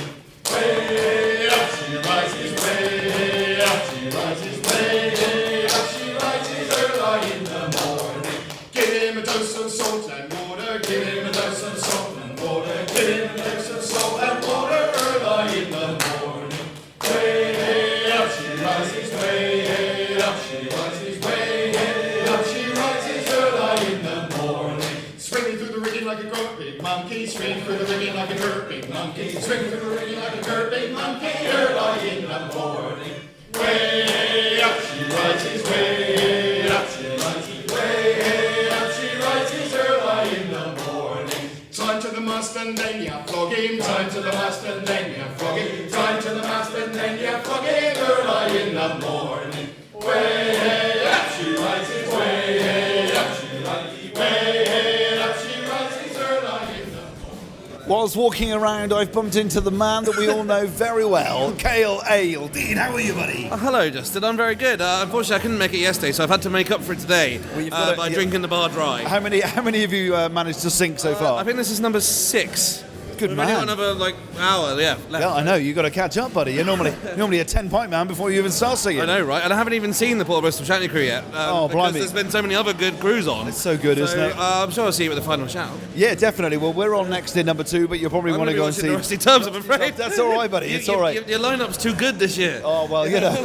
S5: Way up she rises, way up she rises, way up she rises early in the morning. Give him a dose of salt and water, give him a dose of salt and water, give him a dose of salt and water early in the morning. Way up she rises, way up she rises, way up she rises early in the morning. Swinging through the rigging like a great big monkey, swinging through the rigging like a great big monkey, swinging through the rigging like a great big monkey early in the morning. Way up she rises, way up she rises, way up she rises early in the morning. Time to the mast and then you flog him, time to the mast and then you flog him, time to the mast and then you flog him early in the morning. Way up she rises, way up she rises, way up she rises early in the morning.
S3: Whilst walking around, I've bumped into the man that we all know very well, Cale Ale. Dean, how are you, buddy?
S17: Hello, Justin. I'm very good. Unfortunately, I couldn't make it yesterday, so I've had to make up for it today by drinking the bar dry.
S3: How many of you managed to sink so far?
S17: I think this is number 6.
S3: Good
S17: We've
S3: man.
S17: only got another hour, left.
S3: Yeah, I know. You've got to catch up, buddy. You're normally a 10-pint man before you even start singing.
S17: I know, right? And I haven't even seen the Port of Bristol Shanty crew yet.
S3: Oh,
S17: because
S3: blimey.
S17: there's been so many other good crews on.
S3: It's so good, isn't it?
S17: I'm sure I'll see you at the final shout.
S3: Yeah, definitely. Well, we're on next in number 2, but you'll probably want to go and see
S17: the Rusty Tubs, I'm afraid.
S3: That's all right, buddy. It's all right.
S17: Your lineup's too good this year.
S3: Oh, well, you know.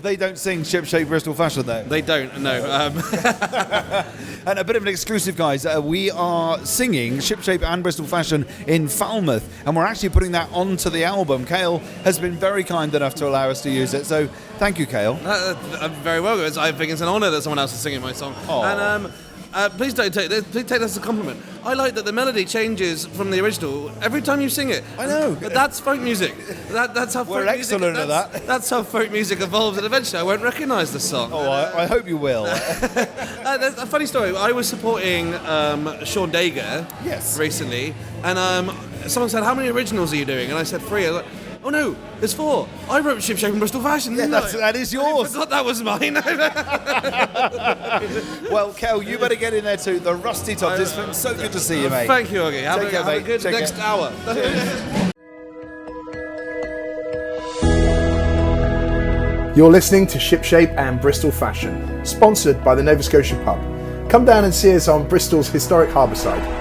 S3: They don't sing Ship-Shape Bristol Fashion, though.
S17: They don't, no.
S3: And a bit of an exclusive, guys. We are singing Ship-Shape and Bristol Fashion in Falmouth, and we're actually putting that onto the album. Cale has been very kind enough to allow us to use it, so thank you, Cale.
S17: I'm very welcome. I think it's an honour that someone else is singing my song.
S3: Aww.
S17: And please please take that as a compliment. I like that the melody changes from the original every time you sing it.
S3: I know.
S17: But that's folk music. That's how
S3: We're
S17: folk
S3: excellent
S17: music,
S3: at that.
S17: That's how folk music evolves, and eventually I won't recognise the song.
S3: Oh, I hope you will.
S17: There's a funny story. I was supporting Sean Dager recently, and someone said, "How many originals are you doing?" And I said 3. I was like, "Oh no, there's 4. I wrote Ship Shape and Bristol Fashion."
S3: Yeah, that is yours.
S17: I forgot that was mine.
S3: Well, Kel, you better get in there too. The Rusty Tops. It's been so good to see you, mate.
S17: Thank you, Oggy. Have a good
S3: Take
S17: next
S3: care.
S17: hour.
S18: You're listening to Shipshape and Bristol Fashion, sponsored by the Nova Scotia Pub. Come down and see us on Bristol's historic harbourside.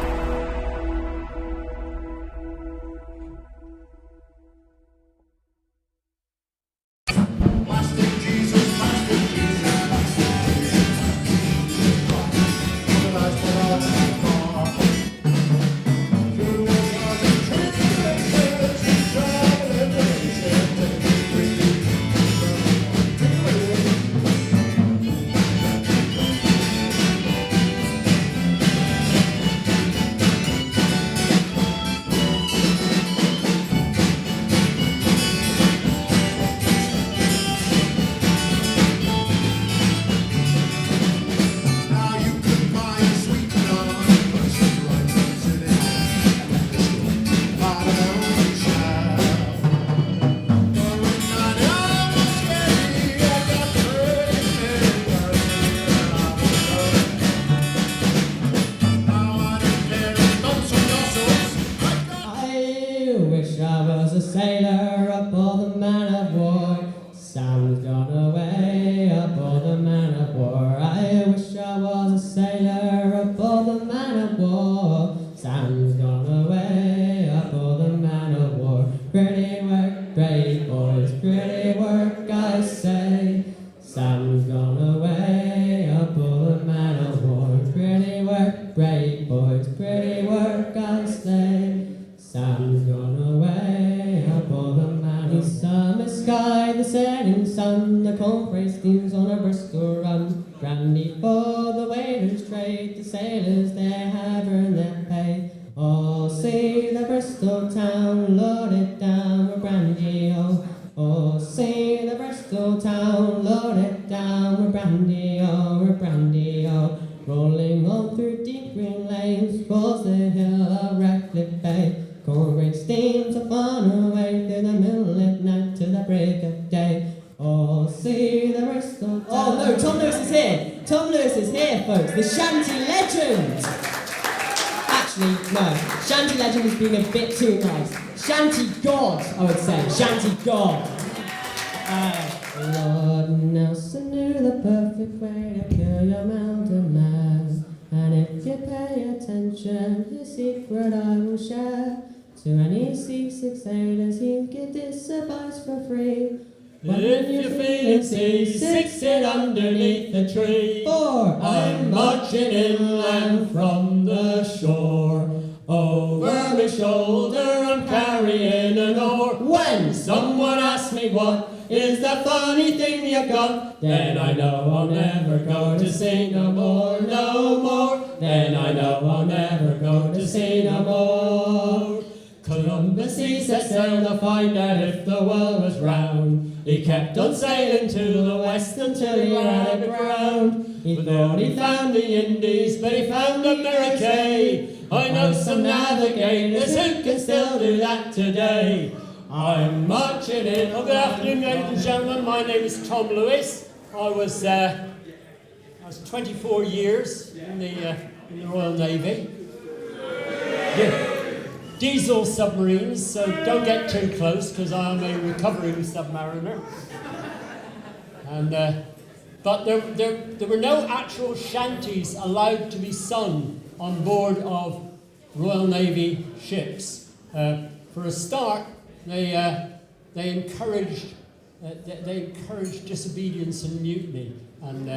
S19: The Shanty legend! Actually, no. Shanty legend is being a bit too nice. Shanty god, I would say. Shanty god. Lord Nelson knew the perfect way to kill your mountain man. And if you pay attention, his secret I will share. To any seasick sailors, he'll give this advice for free. If you're feeling seasick, sit underneath the tree. For I'm marching inland from the shore. Over my shoulder I'm carrying an oar. When someone asks me what is the funny thing you got, then I know I'll never go to sea no more, no more. Then I know I'll never go to sea no more. Columbus he set sail to find out if the world was round. He kept on sailing to the west until he ran aground. He thought he found the Indies, but he found America. I know some navigators who can still do that today. I'm marching in.
S7: Well, good afternoon, ladies and gentlemen. My name is Tom Lewis. I was 24 years in the Royal Navy. Yeah. Diesel submarines, so don't get too close because I am a recovering submariner. And but there were no actual shanties allowed to be sung on board of Royal Navy ships. For a start, they encouraged disobedience and mutiny and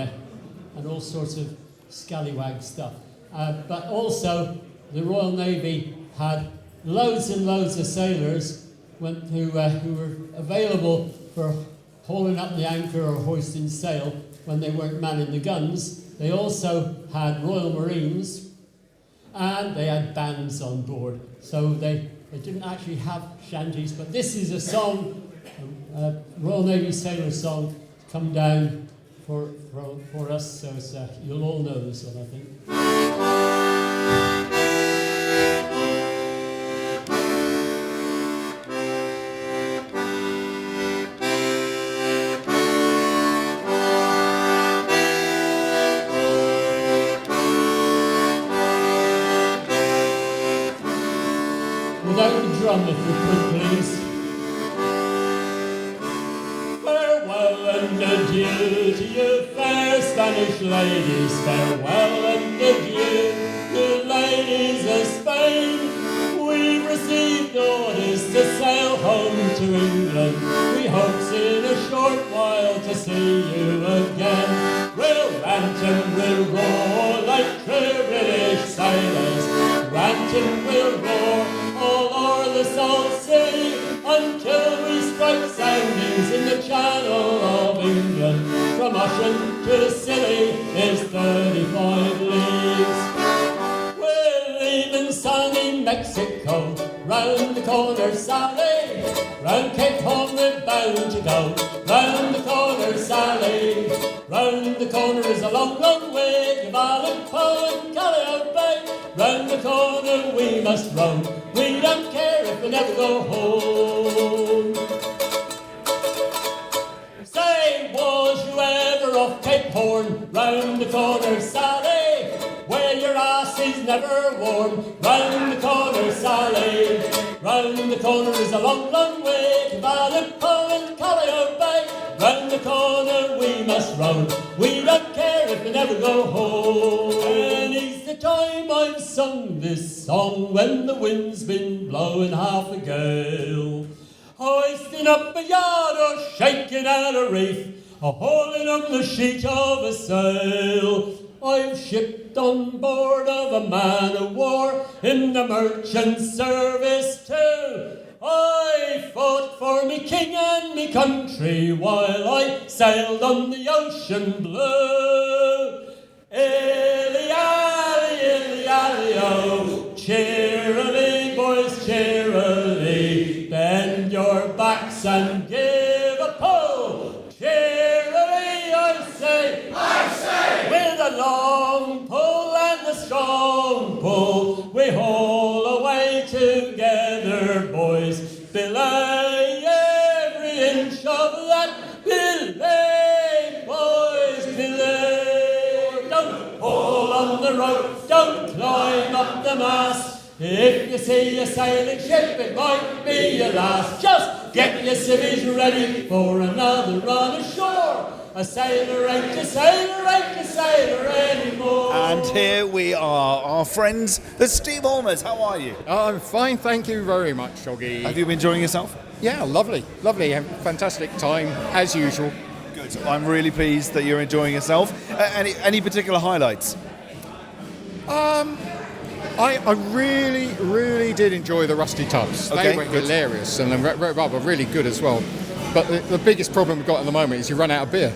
S7: all sorts of scallywag stuff. But also, the Royal Navy had
S20: loads and loads of sailors who were available for hauling up the anchor or hoisting sail when they weren't manning the guns. They also had Royal Marines, and they had bands on board. So they didn't actually have shanties, but this is a song, a Royal Navy sailor song, come down for us, so it's, you'll all know this one, I think. Without the drum, if you could, please. Farewell and adieu to you fair Spanish ladies. Farewell and adieu, you ladies of Spain. We've received orders to sail home to England. We hope in a short while to see you again. We'll rant and we'll roar like true British sailors. Rant and we'll roar all o'er the salt sea until we strike soundings in the Channel of England. From Ushant to Scilly is 35 leagues. We're leaving sunny Mexico, round the corner Sally, round Cape Horn we're bound to go, round the corner Sally. Round the corner is a long, long way to Valentine and Callao Bay. Round the corner we must roam, we don't care if we never go home. Say, was you ever off Cape Horn, round the corner Sally, where your ass is never warm, round the corner Sally. Round the corner is a long, long way to Valentine and Callao Bay. Round the corner we must roam, we don't care if we never go home. Any's the time I've sung this song, when the wind's been blowing half a gale, hoisting up a yard or shaking out a reef, or hauling up the sheet of a sail. I've shipped on board of a man of war in the merchant service too. I fought for me king and me country while I sailed on the ocean blue. Illy-ally-oh, cheerily, boys, cheerily, bend your backs and give a pull. Cheerily, I say, with a long pull and a strong pull, we haul away together, boys. Belay every inch of that, belay, boys, belay. Don't pull on the rope, don't climb up the mast. If you see a sailing ship, it might be your last. Just get your civvies ready for another run ashore. A sailor ain't a sailor, ain't a sailor anymore.
S3: And here we are, our friends, the Steve Holmers. How are you?
S21: I'm fine, thank you very much, Oggy.
S3: Have you been enjoying yourself?
S21: Yeah, lovely. Fantastic time, as usual.
S3: Good. I'm really pleased that you're enjoying yourself. Any particular highlights?
S21: I really did enjoy the Rusty Tubs.
S3: Okay,
S21: They were
S3: good.
S21: hilarious and rather really good as well. But the biggest problem we've got at the moment is you run out of beer.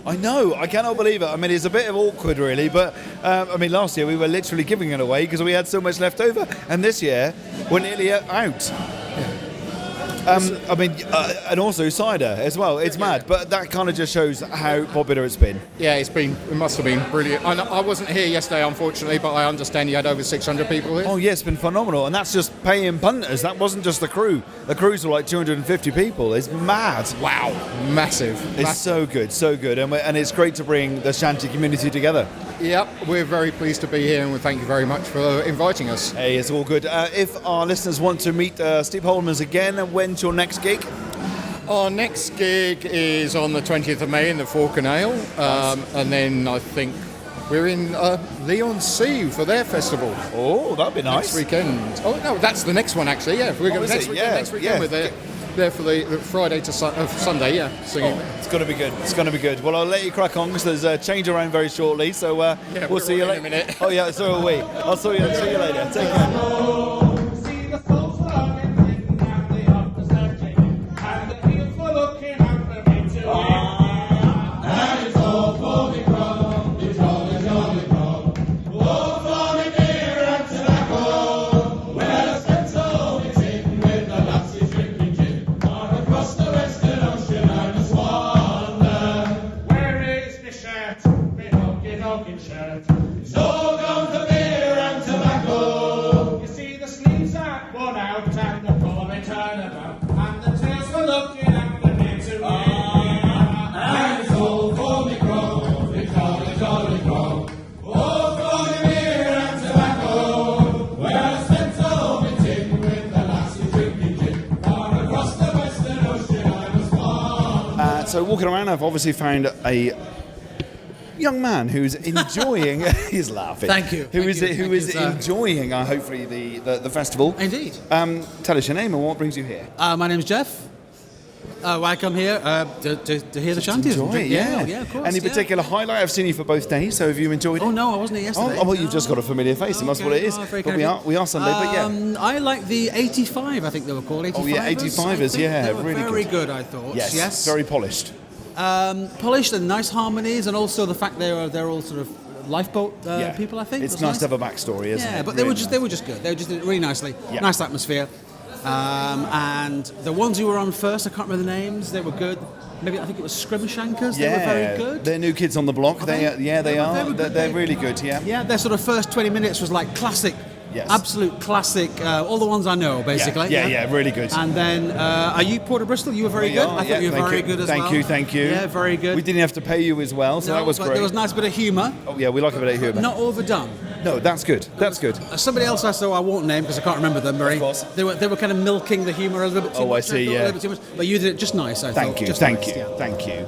S3: I know, I cannot believe it. I mean, it's a bit of awkward, really, but last year we were literally giving it away because we had so much left over, and this year we're nearly out. And also cider as well. It's mad, but that kind of just shows how popular it's been.
S21: Yeah, it must have been brilliant. I wasn't here yesterday, unfortunately, but I understand you had over 600 people here.
S3: Oh, yeah, it's been phenomenal, and that's just paying punters. That wasn't just the crew. The crews were like 250 people. It's mad.
S21: Wow, massive.
S3: It's so good, and it's great to bring the Shanty community together.
S21: Yep, we're very pleased to be here, and we thank you very much for inviting us.
S3: Hey, it's all good. If our listeners want to meet Steve Holmers again, when's your next gig?
S21: Our next gig is on the 20th of May in the Fork and Ale, and then I think we're in Leon Sea for their festival.
S3: Oh, that'd be nice.
S21: Next weekend. Oh no, that's the next one actually. Yeah, we're going next weekend. We're there for the Friday to Sunday. Yeah, singing.
S3: Oh, it's going to be good. It's going to be good. Well, I'll let you crack on because there's a change around very shortly. So we'll see you later. Oh yeah, so are we. I'll see you later. Take care.
S8: and the glory turn about, and the tears were looking at the misery. And it's all for me grow, the jolly, jolly grow. Oh, for the beer and tobacco, where I spent all my tin with the lassie drinking gin. Far across the western ocean I was born.
S3: So walking around, I've obviously found a young man who's enjoying. He's laughing.
S2: Thank you.
S3: Who
S2: Thank you.
S3: is
S2: Thank you,
S3: enjoying hopefully the festival.
S2: Indeed.
S3: Tell us your name and what brings you here.
S2: My name's Jeff. I come here to hear the shanties.
S3: Enjoy it,
S2: yeah, of course.
S3: Any particular highlight? I've seen you for both days, so have you enjoyed it?
S2: Oh no, I wasn't here yesterday.
S3: Oh, well, you've just got a familiar face. It must be what it is.
S2: Oh, very
S3: But
S2: kind of
S3: we are Sunday, but yeah.
S2: I like the 85. I think they were called 85ers.
S3: Oh yeah, 85ers. Yeah,
S2: they were
S3: really
S2: very good. I thought.
S3: Yes, very polished.
S2: Polished and nice harmonies, and also the fact they're all sort of lifeboat people. I think
S3: it's nice to have a backstory, isn't it?
S2: Yeah, but
S3: Really
S2: they were just good. They were just did it really nicely.
S3: Yeah.
S2: Nice atmosphere. And the ones who were on first, I can't remember the names. They were good. Maybe I think it was Scrimshankers. They were very good.
S3: They're new kids on the block. They are. They're really good. Yeah.
S2: Yeah, their sort of first 20 minutes was like classic.
S3: Yes.
S2: Absolute classic. All the ones I know, basically.
S3: Yeah, really good.
S2: And then, are you Port of Bristol? You were very good. I thought you were very good as well.
S3: Thank you.
S2: Yeah, very good.
S3: We didn't have to pay you as well, so that was
S2: but
S3: great.
S2: There was a nice bit of humour.
S3: Oh yeah, we like a bit of humour.
S2: Not overdone.
S3: No, that's good. That's good.
S2: Somebody else I saw, I won't name because I can't remember them. Very. They were kind of milking the humour a little bit too much.
S3: Oh, I see.
S2: A little bit too much. But you did it just nice.
S3: Thank you. Thank you.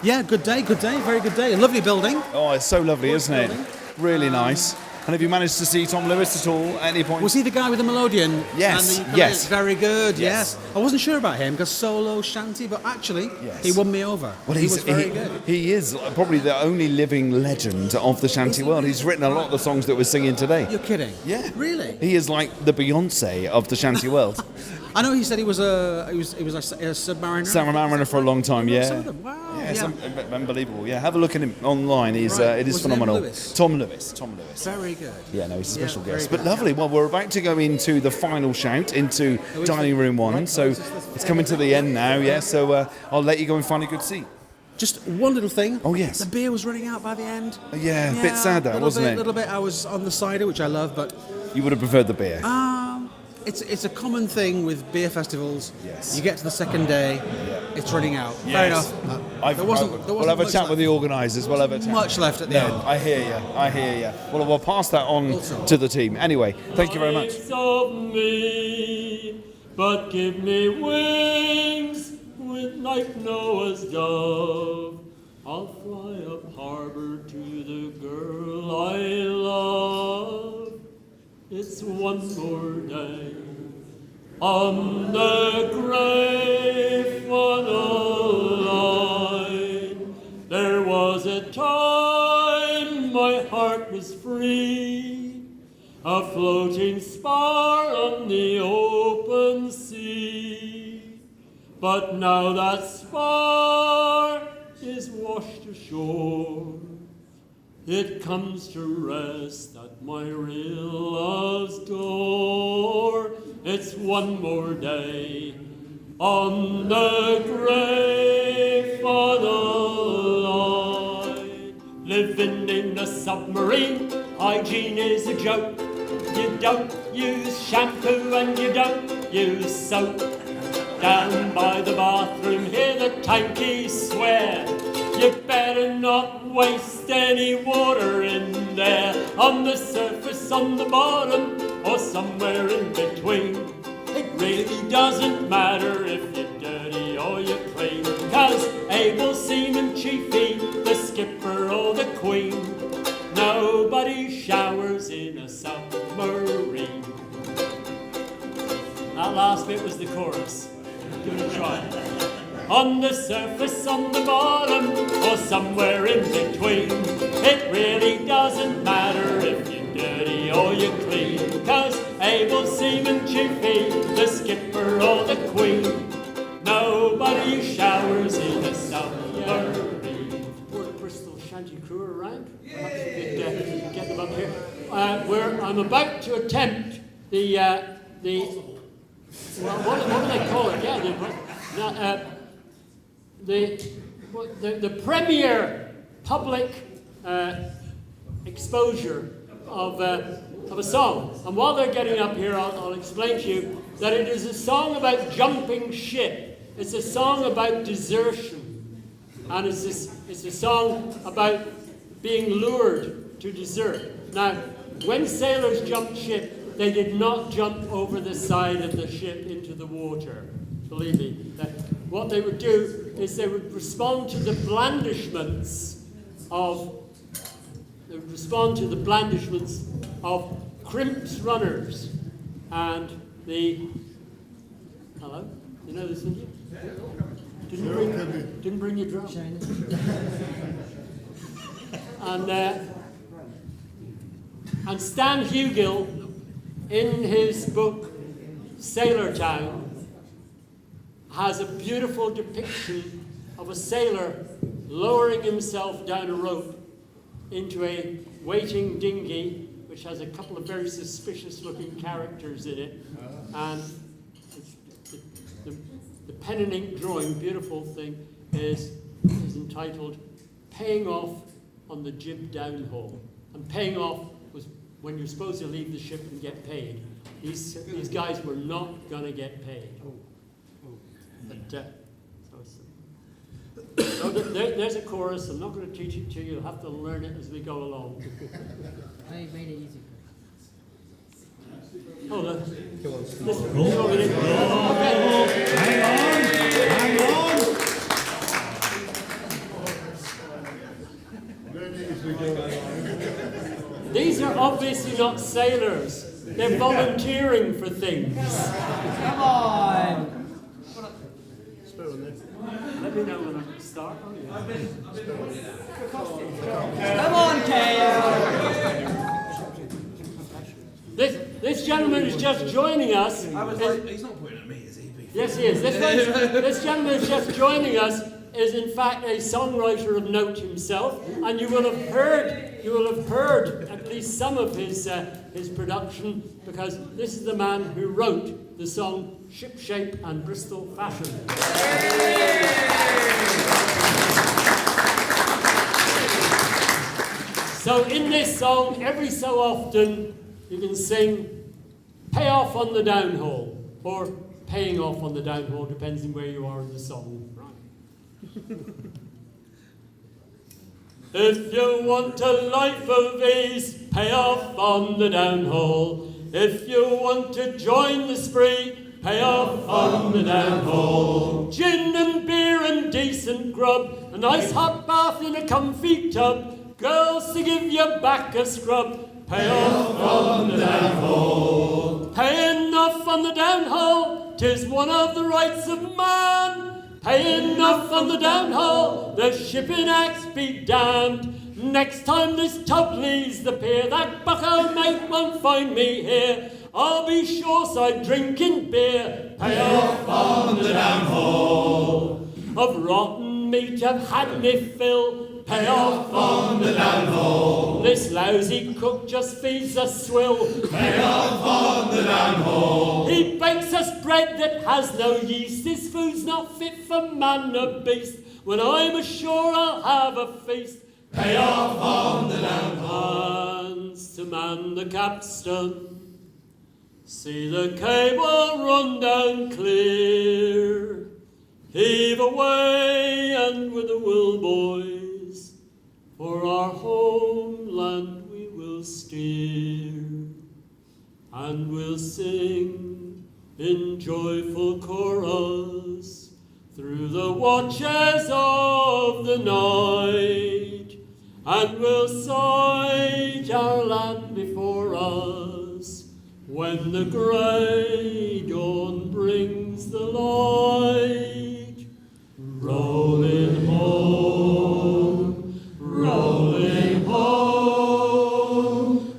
S2: Yeah, good day. Very good day. A lovely building.
S3: Oh, it's so lovely, isn't it? Really nice. And have you managed to see Tom Lewis at all at any point?
S2: Was he the guy with the melodeon?
S3: Yes,
S2: And
S3: yes.
S2: Very good,
S3: Yes.
S2: yes. I wasn't sure about him because solo shanty, but actually, he won me over.
S3: Well,
S2: he was very good.
S3: He is probably the only living legend of the shanty world. He's written a lot of the songs that we're singing today.
S2: You're kidding?
S3: Yeah.
S2: Really?
S3: He is like the Beyonce of the shanty world.
S2: I know he said he was a submariner.
S3: Submariner for a long time, yeah.
S2: Some of them, wow.
S3: Yeah,
S2: Yeah.
S3: unbelievable. Yeah, have a look at him online. It is
S2: Was his name
S3: phenomenal.
S2: Lewis?
S3: Tom Lewis.
S2: Very good.
S3: Yeah, no, he's a special
S2: very
S3: guest.
S2: good.
S3: But lovely. Well, we're about to go into the final shout, into dining room one. So it's coming to the end now, yeah. So I'll let you go and find a good seat.
S2: Just one little thing.
S3: Oh, yes.
S2: The beer was running out by the end.
S3: Yeah, a bit sad that, wasn't it?
S2: A little bit. I was on the cider, which I love, but
S3: You would have preferred the beer.
S2: it's a common thing with beer festivals.
S3: Yes.
S2: You get to the second day, it's running out. Fair enough.
S3: We'll have a chat with the organisers. We'll have a chat.
S2: Much left at the end.
S3: I hear you. Well, we'll pass that on to the team. Anyway, thank you very much.
S20: Of me, but give me wings with like Noah's dove. I'll fly up harbor to the girl I love. It's one more day on the grey funnel line. There was a time my heart was free, a floating spar on the open sea. But now that spar is washed ashore, it comes to rest at my real love's door. It's one more day on the grey funnel line. Living in a submarine, hygiene is a joke. You don't use shampoo and you don't use soap. Down by the bathroom, hear the tankies swear. You better not waste any water in there. On the surface, on the bottom, or somewhere in between. It really doesn't matter if you're dirty or you're clean. 'Cause able seaman chiefy, the skipper or the queen, nobody showers in a submarine. That last bit was the chorus. Give it a try. On the surface, on the bottom, or somewhere in between. It really doesn't matter if you're dirty or you're clean. 'Cause able seaman chiefy, the skipper or the queen, nobody showers in a submarine. Port of Bristol shanty crew are around. Perhaps we could get them up here. I'm about to attempt what do they call it? Yeah, the premier public exposure of of a song. And while they're getting up here, I'll explain to you that it is a song about jumping ship. It's a song about desertion. And it's a song about being lured to desert. Now, when sailors jumped ship, they did not jump over the side of the ship into the water. Believe me. What they would do is they would respond to the blandishments of crimps runners and the... Hello? You know this, didn't you? Didn't bring your drum. And Stan Hugill, in his book Sailor Town, has a beautiful depiction of a sailor lowering himself down a rope into a waiting dinghy, which has a couple of very suspicious-looking characters in it, and the pen and ink drawing, beautiful thing, is entitled "Paying Off on the Jib Downhaul." And paying off was when you're supposed to leave the ship and get paid. These guys were not going to get paid. So there's a chorus. I'm not going to teach it to you. You'll have to learn it as we go along.
S19: I made it easy.
S20: Hold on.
S6: Hang on.
S20: These are obviously not sailors. They're volunteering for things.
S19: Come on.
S20: Let me know when I can start.
S19: Come on, Kay.
S20: This gentleman is just joining us.
S17: He's not pointing at me, is he?
S20: Yes, he is. This gentleman is just joining us. Is in fact a songwriter of note himself, and you will have heard at least some of his production, because this is the man who wrote the song "Shipshape and Bristol Fashion." So in this song, every so often you can sing "Pay Off on the Downhaul" or "Paying Off on the Downhaul," depends on where you are in the song. If you want a life of ease, pay off on the downhaul. If you want to join the spree, pay off on the downhaul. Gin and beer and decent grub, a nice hot bath in a comfy tub, girls to give your back a scrub, pay off on the downhaul. Paying off on the downhaul, 'tis one of the rights of man. Paying off on the downhaul, the shipping acts be damned. Next time this tub leaves the pier, that bucko mate won't find me here. I'll be shoreside drinking beer. Pay off on the downhaul. Of rotten meat I've had me fill. Pay off on the downhaul. This lousy cook just feeds us swill. Pay off on the downhaul. He bakes us bread that has no yeast. His food's not fit for man or beast. When I'm ashore I'll have a feast. Pay off on the downhaul. Hands to man the capstan. See the cable run down clear. Heave away and with a will, boys, for our homeland we will steer, and we'll sing in joyful chorus through the watches of the night, and we'll sight our land before us when the grey dawn brings the light. Rolling home, rolling home,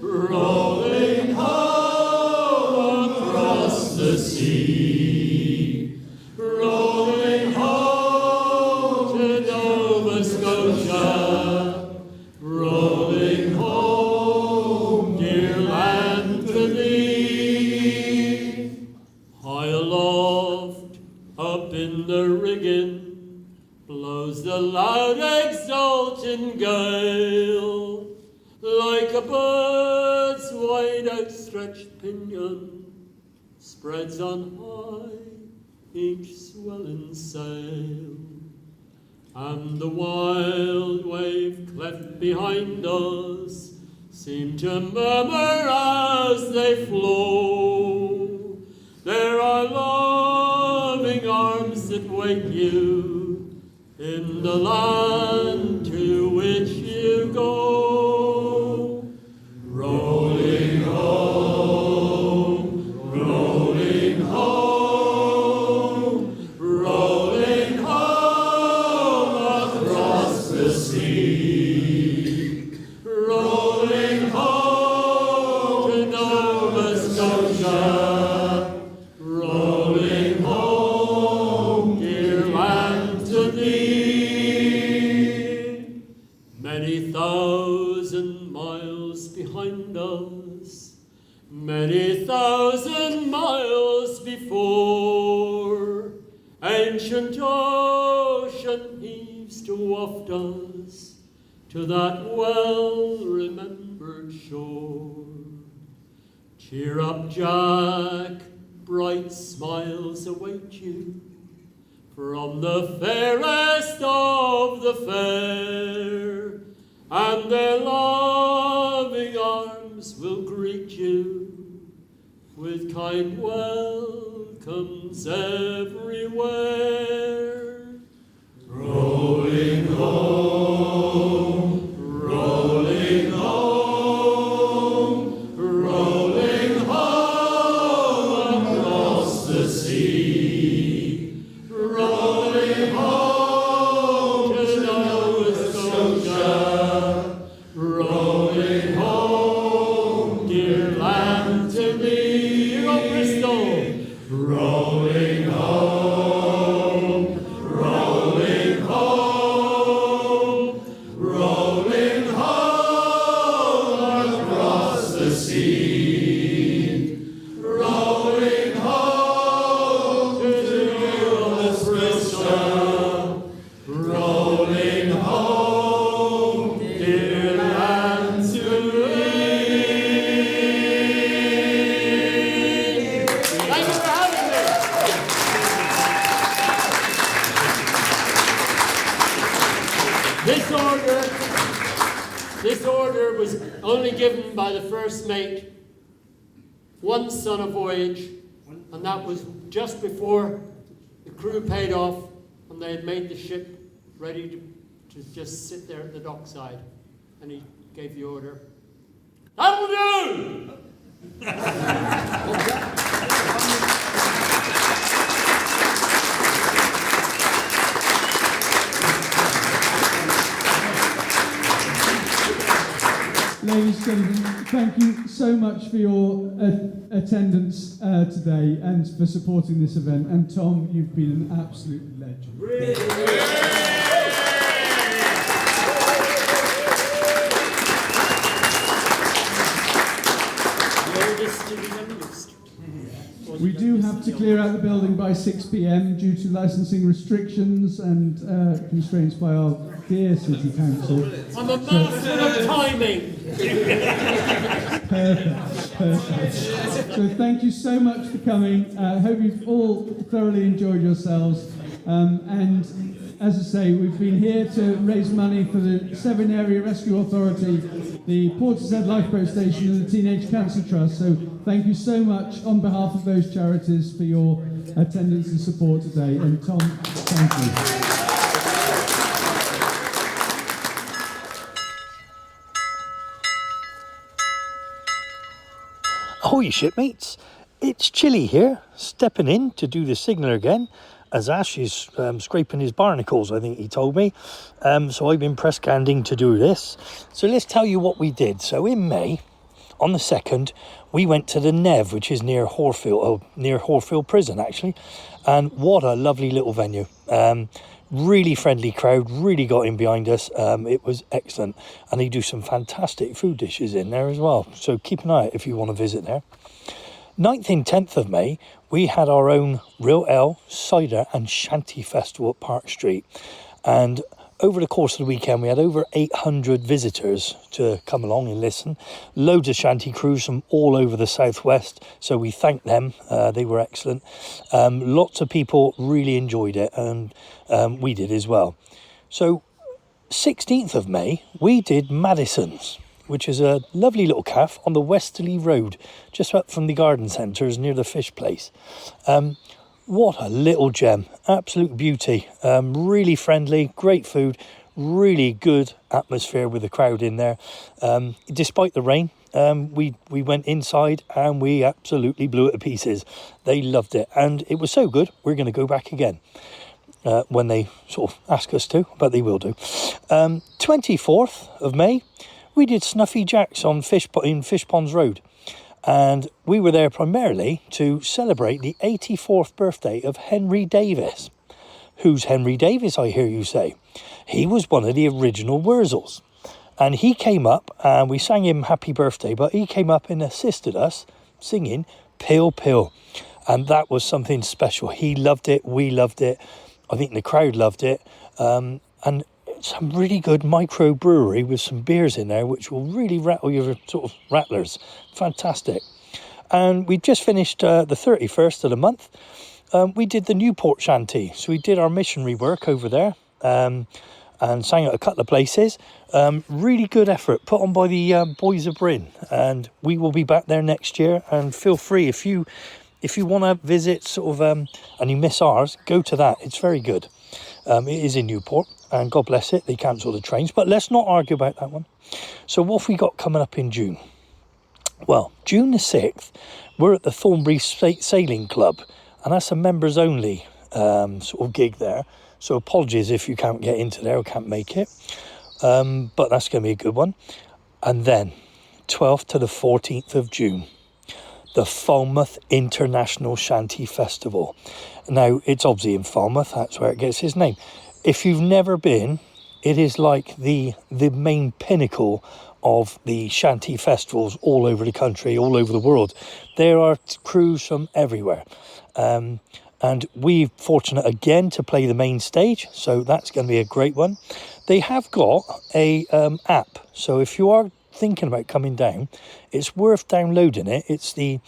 S20: rolling home across the sea, rolling home to Nova Scotia, rolling home, dear land, to thee. High aloft, up in the rigging, blows the loud exulting gale. like a bird's wide outstretched pinion, spreads on high each swelling sail, and the wild wave cleft behind us seem to murmur as they flow. There are loving arms that wait you in the land to which you go. Rolling home, rolling home, rolling home across the sea, rolling home to Nova Scotia, rolling home, dear land to thee. Many thousand miles behind us, many thousand miles before, ancient ocean heaves to waft us to that well-remembered shore. Cheer up, Jack, bright smiles await you from the fairest of the fair, and their loving arms will greet you with kind welcomes everywhere. Rolling home, rolling home, rolling home across the sea, rolling home to Nova Scotia, rolling home, dear land to me, oh Bristol, rolling home, rolling home, rolling home across the sea, rolling home to Nova Scotia, rolling home, dear land to me. Thank you for having me. This order was only given by the first mate once on a voyage, and that was just before the crew paid off and they had made the ship ready to just sit there at the dockside, and he gave the order, "That'll do!"
S1: Ladies and gentlemen, thank you so much for your attendance today and for supporting this event. And Tom, you've been an absolute legend. We do have to clear out the building by 6 p.m. due to licensing restrictions and constraints by our dear City Council.
S20: I'm a master of timing.
S1: Perfect. So thank you so much for coming. I hope you've all thoroughly enjoyed yourselves. And as I say, we've been here to raise money for the Severn Area Rescue Authority, the Portishead Lifeboat Station and the Teenage Cancer Trust. So thank you so much on behalf of those charities for your attendance and support today. And Tom, thank you.
S22: Ahoy, shipmates! It's Chilly here, stepping in to do the signaller again, as Ash is scraping his barnacles, I think he told me. So I've been press ganding to do this. So let's tell you what we did. So in May, on the 2nd, we went to the Nev, which is near Horfield Prison, actually. And what a lovely little venue. Really friendly crowd, really got in behind us. It was excellent. And they do some fantastic food dishes in there as well. So keep an eye out if you want to visit there. 9th and 10th of May, we had our own Real Ale, Cider and Shanty Festival at Park Street. And over the course of the weekend, we had over 800 visitors to come along and listen. Loads of shanty crews from all over the southwest, so we thank them. They were excellent. Lots of people really enjoyed it, and we did as well. So 16th of May, we did Madison's, which is a lovely little cafe on the Westerly Road, just up from the garden centres near the fish place. What a little gem, absolute beauty, really friendly, great food, really good atmosphere with the crowd in there. Despite the rain, we went inside and we absolutely blew it to pieces. They loved it, and it was so good, we're going to go back again. When they sort of ask us to, but they will do. 24th of May, we did Snuffy Jacks on in Fish Ponds Road. And we were there primarily to celebrate the 84th birthday of Henry Davis. Who's Henry Davis, I hear you say? He was one of the original Wurzels. And he came up, and we sang him happy birthday, but he came up and assisted us singing Pill Pill. And that was something special. He loved it, we loved it. I think the crowd loved it. And some really good micro brewery with some beers in there, which will really rattle your sort of rattlers. Fantastic. And we just finished the 31st of the month. We did the Newport Shanty. So we did our missionary work over there and sang at a couple of places. Really good effort put on by the Boys of Bryn. And we will be back there next year. And feel free, if you want to visit sort of and you miss ours, go to that. It's very good. It is in Newport, and God bless it, they cancelled the trains. But let's not argue about that one. So what have we got coming up in June? Well, June the 6th, we're at the Thornbury Sailing Club, and that's a members only sort of gig there. So apologies if you can't get into there or can't make it. But that's going to be a good one. And then 12th to the 14th of June, the Falmouth International Shanty Festival. Now, it's obviously in Falmouth, that's where it gets its name. If you've never been, it is like the main pinnacle of the shanty festivals all over the country, all over the world. There are crews from everywhere. And we're fortunate again to play the main stage, so that's going to be a great one. They have got a app, so if you are thinking about coming down, it's worth downloading it. It's the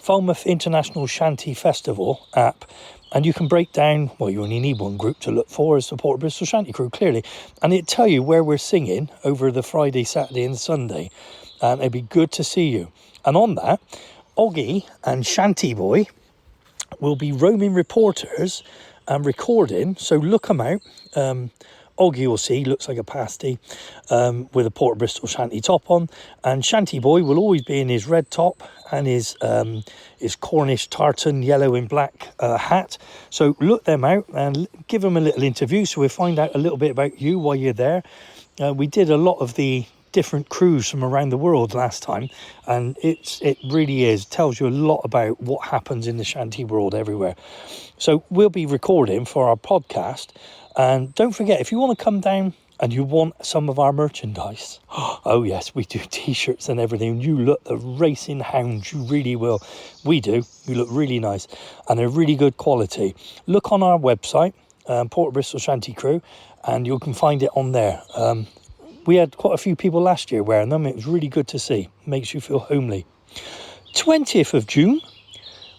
S22: Falmouth International Shanty Festival app, and you can break down, well, you only need one group to look for as the Port of Bristol Shanty Crew, clearly, and it'll tell you where we're singing over the Friday, Saturday and Sunday, and it'd be good to see you. And on that, Oggy and Shanty Boy will be roaming reporters and recording, so look them out. Oggy, you'll see, looks like a pasty with a Port of Bristol Shanty top on. And Shanty Boy will always be in his red top and his Cornish tartan yellow and black hat. So look them out and give them a little interview, so we'll find out a little bit about you while you're there. We did a lot of the different crews from around the world last time, and it really tells you a lot about what happens in the shanty world everywhere. So we'll be recording for our podcast. And don't forget, if you want to come down and you want some of our merchandise, oh yes, we do t-shirts and everything. You look the racing hound, you really will. We do. You look really nice, and they're really good quality. Look on our website, Port of Bristol Shanty Crew, and you can find it on there. We had quite a few people last year wearing them. It was really good to see. Makes you feel homely. 20th of June,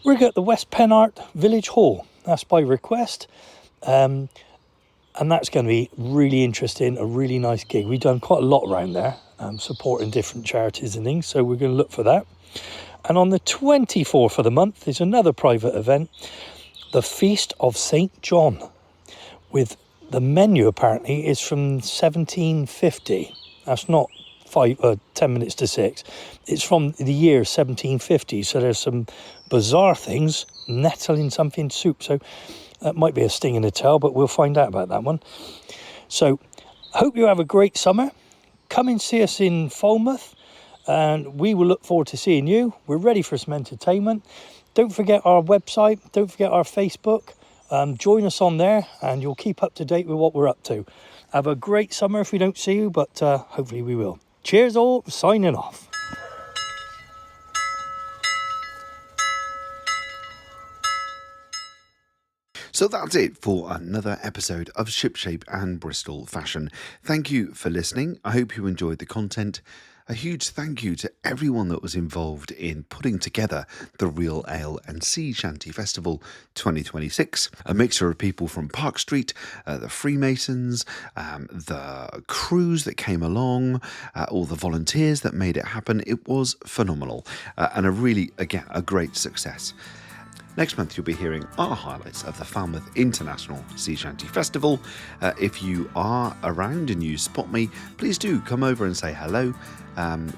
S22: we're at the West Pennart Village Hall. That's by request. And that's going to be really interesting, a really nice gig. We've done quite a lot around there, supporting different charities and things, so we're going to look for that. And on the 24th of the month, there's another private event, the Feast of St. John, with the menu apparently is from 1750. That's not 10 minutes to 6. It's from the year 1750, so there's some bizarre things, nettle in something soup, so that might be a sting in the tail, but we'll find out about that one. So, hope you have a great summer. Come and see us in Falmouth, and we will look forward to seeing you. We're ready for some entertainment. Don't forget our website. Don't forget our Facebook. Join us on there, and you'll keep up to date with what we're up to. Have a great summer if we don't see you, but hopefully we will. Cheers all, signing off.
S3: So that's it for another episode of Shipshape and Bristol Fashion. Thank you for listening. I hope you enjoyed the content. A huge thank you to everyone that was involved in putting together the Real Ale and Sea Shanty Festival 2026. A mixture of people from Park Street, the Freemasons, the crews that came along, all the volunteers that made it happen. It was phenomenal and a great success. Next month, you'll be hearing our highlights of the Falmouth International Sea Shanty Festival. If you are around and you spot me, please do come over and say hello.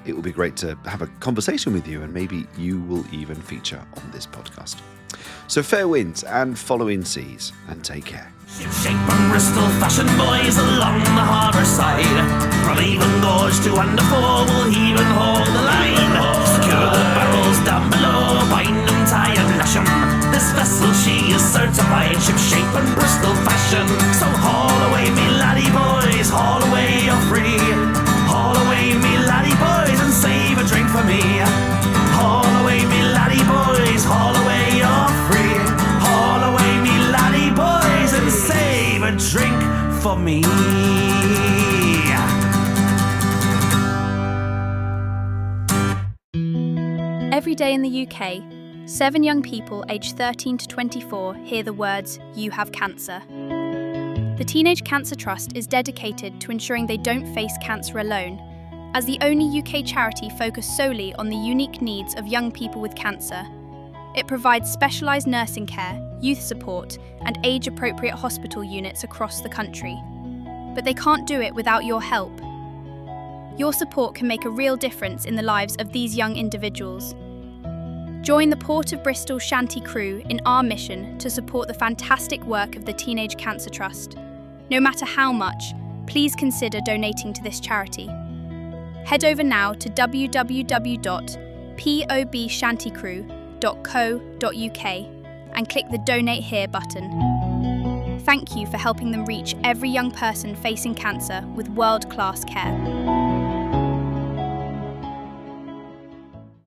S3: It will be great to have a conversation with you, and maybe you will even feature on this podcast. So fair winds and following seas, and take care.
S10: Shipshape and Bristol fashion boys along the harbour side. Relive and gorge to under four will heave and hold the line. Secure the barrels down below, bind them, tie and lash 'em. This vessel she is certified Shipshape and Bristol fashion. So haul away me laddie boys, haul away you're free. Haul away me laddie boys and save a drink for me. Haul away me laddie boys, haul away you're free. Haul away me laddie boys and save a drink for me.
S12: Every day in the UK, 7 young people aged 13 to 24 hear the words, "You have cancer." The Teenage Cancer Trust is dedicated to ensuring they don't face cancer alone, as the only UK charity focused solely on the unique needs of young people with cancer. It provides specialised nursing care, youth support, and age-appropriate hospital units across the country. But they can't do it without your help. Your support can make a real difference in the lives of these young individuals. Join the Port of Bristol Shanty crew in our mission to support the fantastic work of the Teenage Cancer Trust. No matter how much, please consider donating to this charity. Head over now to www.pobshantycrew.co.uk and click the Donate Here button. Thank you for helping them reach every young person facing cancer with world-class care.